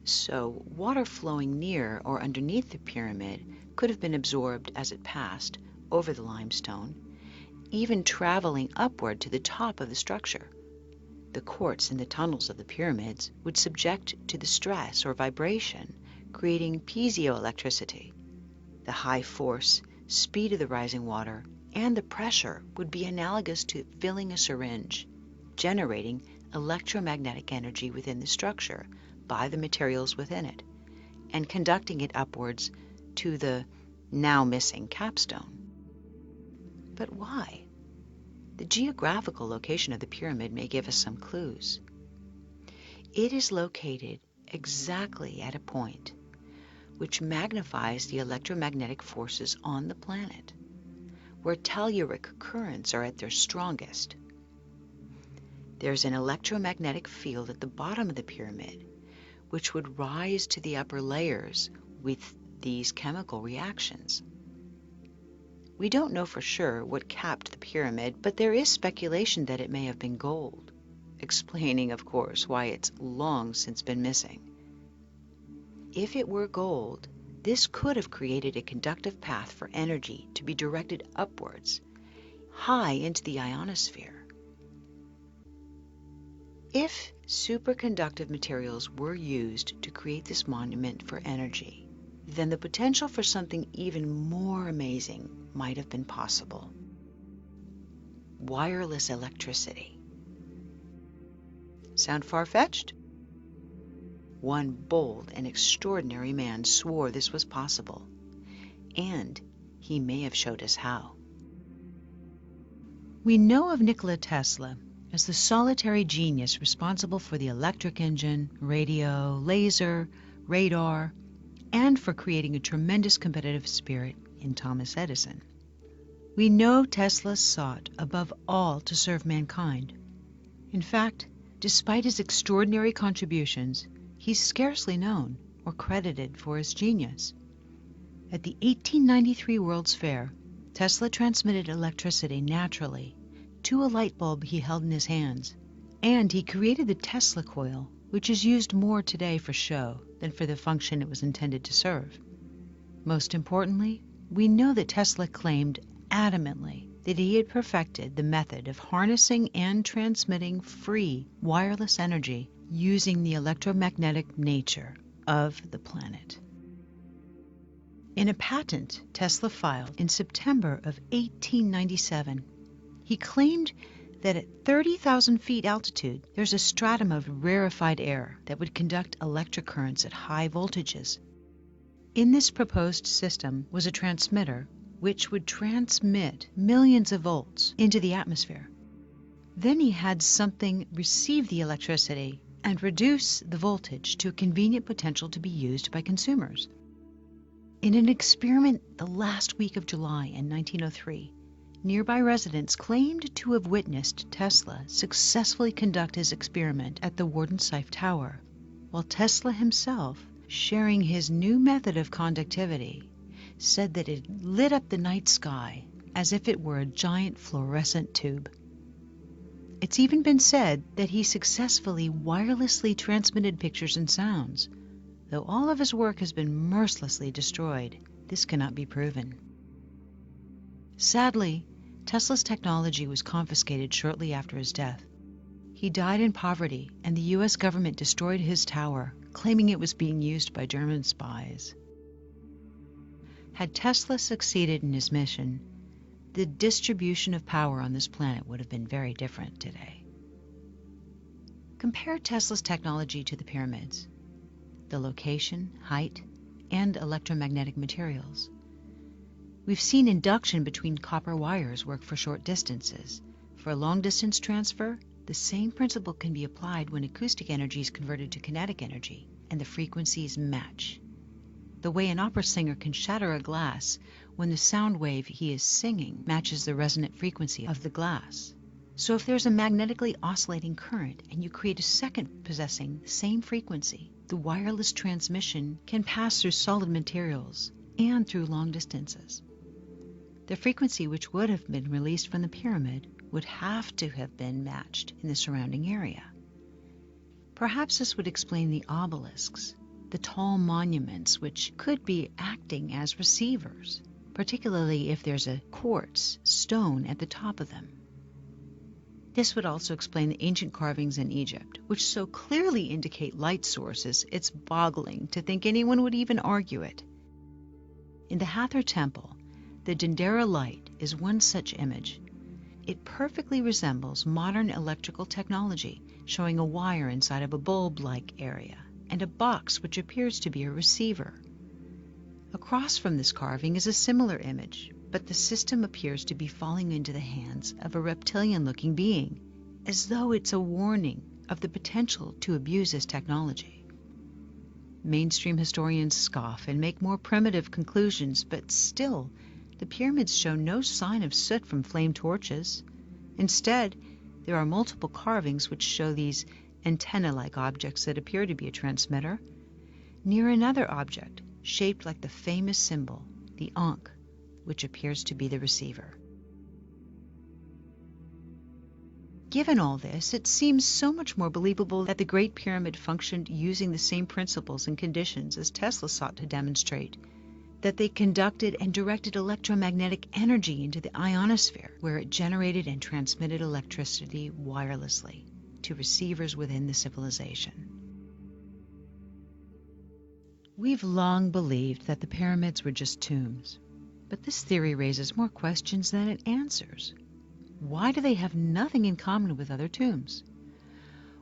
[SPEAKER 11] So water flowing near or underneath the pyramid could have been absorbed as it passed over the limestone, even traveling upward to the top of the structure. The quartz in the tunnels of the pyramids would subject to the stress or vibration, creating piezoelectricity. The high force, speed of the rising water, and the pressure would be analogous to filling a syringe, generating electromagnetic energy within the structure by the materials within it, and conducting it upwards to the now missing capstone. But why? The geographical location of the pyramid may give us some clues. It is located exactly at a point which magnifies the electromagnetic forces on the planet, where telluric currents are at their strongest. There's an electromagnetic field at the bottom of the pyramid, which would rise to the upper layers with these chemical reactions. We don't know for sure what capped the pyramid, but there is speculation that it may have been gold, explaining, of course, why it's long since been missing. If it were gold, this could have created a conductive path for energy to be directed upwards, high into the ionosphere. If superconductive materials were used to create this monument for energy, then the potential for something even more amazing might have been possible. Wireless electricity. Sound far-fetched? One bold and extraordinary man swore this was possible, and he may have showed us how. We know of Nikola Tesla as the solitary genius responsible for the electric engine, radio, laser, radar, and for creating a tremendous competitive spirit in Thomas Edison. We know Tesla sought above all to serve mankind. In fact, despite his extraordinary contributions, he's scarcely known or credited for his genius. At the 1893 World's Fair, Tesla transmitted electricity naturally to a light bulb he held in his hands, and he created the Tesla coil, which is used more today for show than for the function it was intended to serve. Most importantly, we know that Tesla claimed adamantly that he had perfected the method of harnessing and transmitting free wireless energy using the electromagnetic nature of the planet. In a patent Tesla filed in September of 1897, he claimed that at 30,000 feet altitude, there's a stratum of rarefied air that would conduct electric currents at high voltages. In this proposed system was a transmitter which would transmit millions of volts into the atmosphere. Then he had something receive the electricity and reduce the voltage to a convenient potential to be used by consumers. In an experiment the last week of July in 1903, nearby residents claimed to have witnessed Tesla successfully conduct his experiment at the Wardensife Tower, while Tesla himself, sharing his new method of conductivity, said that it lit up the night sky as if it were a giant fluorescent tube. It's even been said that he successfully wirelessly transmitted pictures and sounds. Though all of his work has been mercilessly destroyed, this cannot be proven. Sadly, Tesla's technology was confiscated shortly after his death. He died in poverty, and the U.S. government destroyed his tower, claiming it was being used by German spies. Had Tesla succeeded in his mission, the distribution of power on this planet would have been very different today. Compare Tesla's technology to the pyramids, the location, height, and electromagnetic materials. We've seen induction between copper wires work for short distances. For a long-distance transfer, the same principle can be applied when acoustic energy is converted to kinetic energy, and the frequencies match. The way an opera singer can shatter a glass when the sound wave he is singing matches the resonant frequency of the glass. So if there's a magnetically oscillating current and you create a second possessing the same frequency, the wireless transmission can pass through solid materials and through long distances. The frequency which would have been released from the pyramid would have to have been matched in the surrounding area. Perhaps this would explain the obelisks, the tall monuments which could be acting as receivers, particularly if there's a quartz stone at the top of them. This would also explain the ancient carvings in Egypt, which so clearly indicate light sources it's boggling to think anyone would even argue it. In the Hathor Temple, the Dendera light is one such image. It perfectly resembles modern electrical technology, showing a wire inside of a bulb-like area and a box which appears to be a receiver. Across from this carving is a similar image, but the system appears to be falling into the hands of a reptilian-looking being, as though it's a warning of the potential to abuse this technology. Mainstream historians scoff and make more primitive conclusions, but still, the pyramids show no sign of soot from flame torches. Instead, there are multiple carvings which show these antenna-like objects that appear to be a transmitter, near another object shaped like the famous symbol, the Ankh, which appears to be the receiver. Given all this, it seems so much more believable that the Great Pyramid functioned using the same principles and conditions as Tesla sought to demonstrate, that they conducted and directed electromagnetic energy into the ionosphere, where it generated and transmitted electricity wirelessly to receivers within the civilization. We've long believed that the pyramids were just tombs, but this theory raises more questions than it answers. Why do they have nothing in common with other tombs?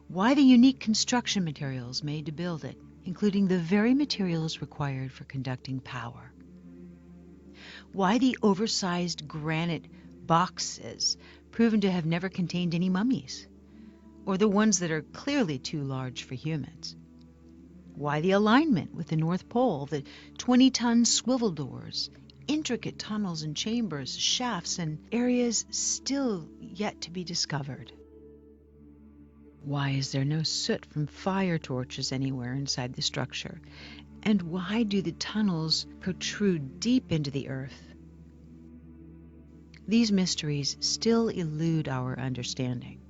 [SPEAKER 11] Why the unique construction materials made to build it, including the very materials required for conducting power? Why the oversized granite boxes proven to have never contained any mummies, or the ones that are clearly too large for humans? Why the alignment with the North Pole, the 20-ton swivel doors, intricate tunnels and chambers, shafts, and areas still yet to be discovered? Why is there no soot from fire torches anywhere inside the structure? And why do the tunnels protrude deep into the earth? These mysteries still elude our understanding,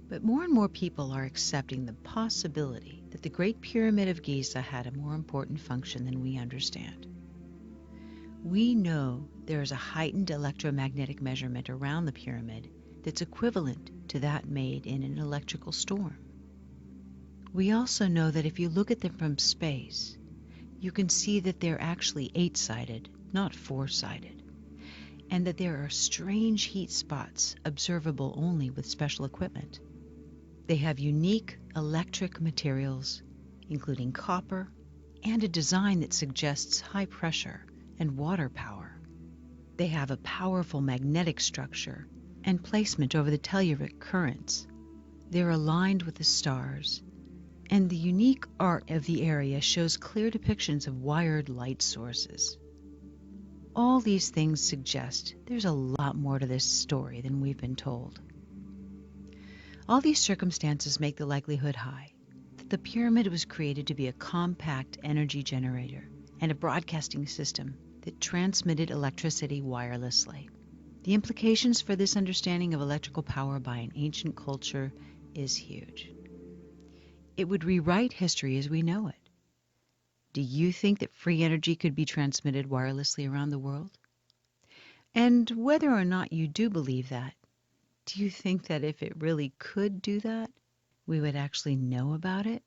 [SPEAKER 11] but more and more people are accepting the possibility that the Great Pyramid of Giza had a more important function than we understand. We know there is a heightened electromagnetic measurement around the pyramid that's equivalent to that made in an electrical storm. We also know that if you look at them from space, you can see that they're actually 8-sided, not 4-sided, and that there are strange heat spots observable only with special equipment. They have unique electric materials, including copper, and a design that suggests high pressure and water power. They have a powerful magnetic structure and placement over the telluric currents. They're aligned with the stars, and the unique art of the area shows clear depictions of wired light sources. All these things suggest there's a lot more to this story than we've been told. All these circumstances make the likelihood high that the pyramid was created to be a compact energy generator and a broadcasting system that transmitted electricity wirelessly. The implications for this understanding of electrical power by an ancient culture is huge. It would rewrite history as we know it. Do you think that free energy could be transmitted wirelessly around the world? And whether or not you do believe that, do you think that if it really could do that, we would actually know about it?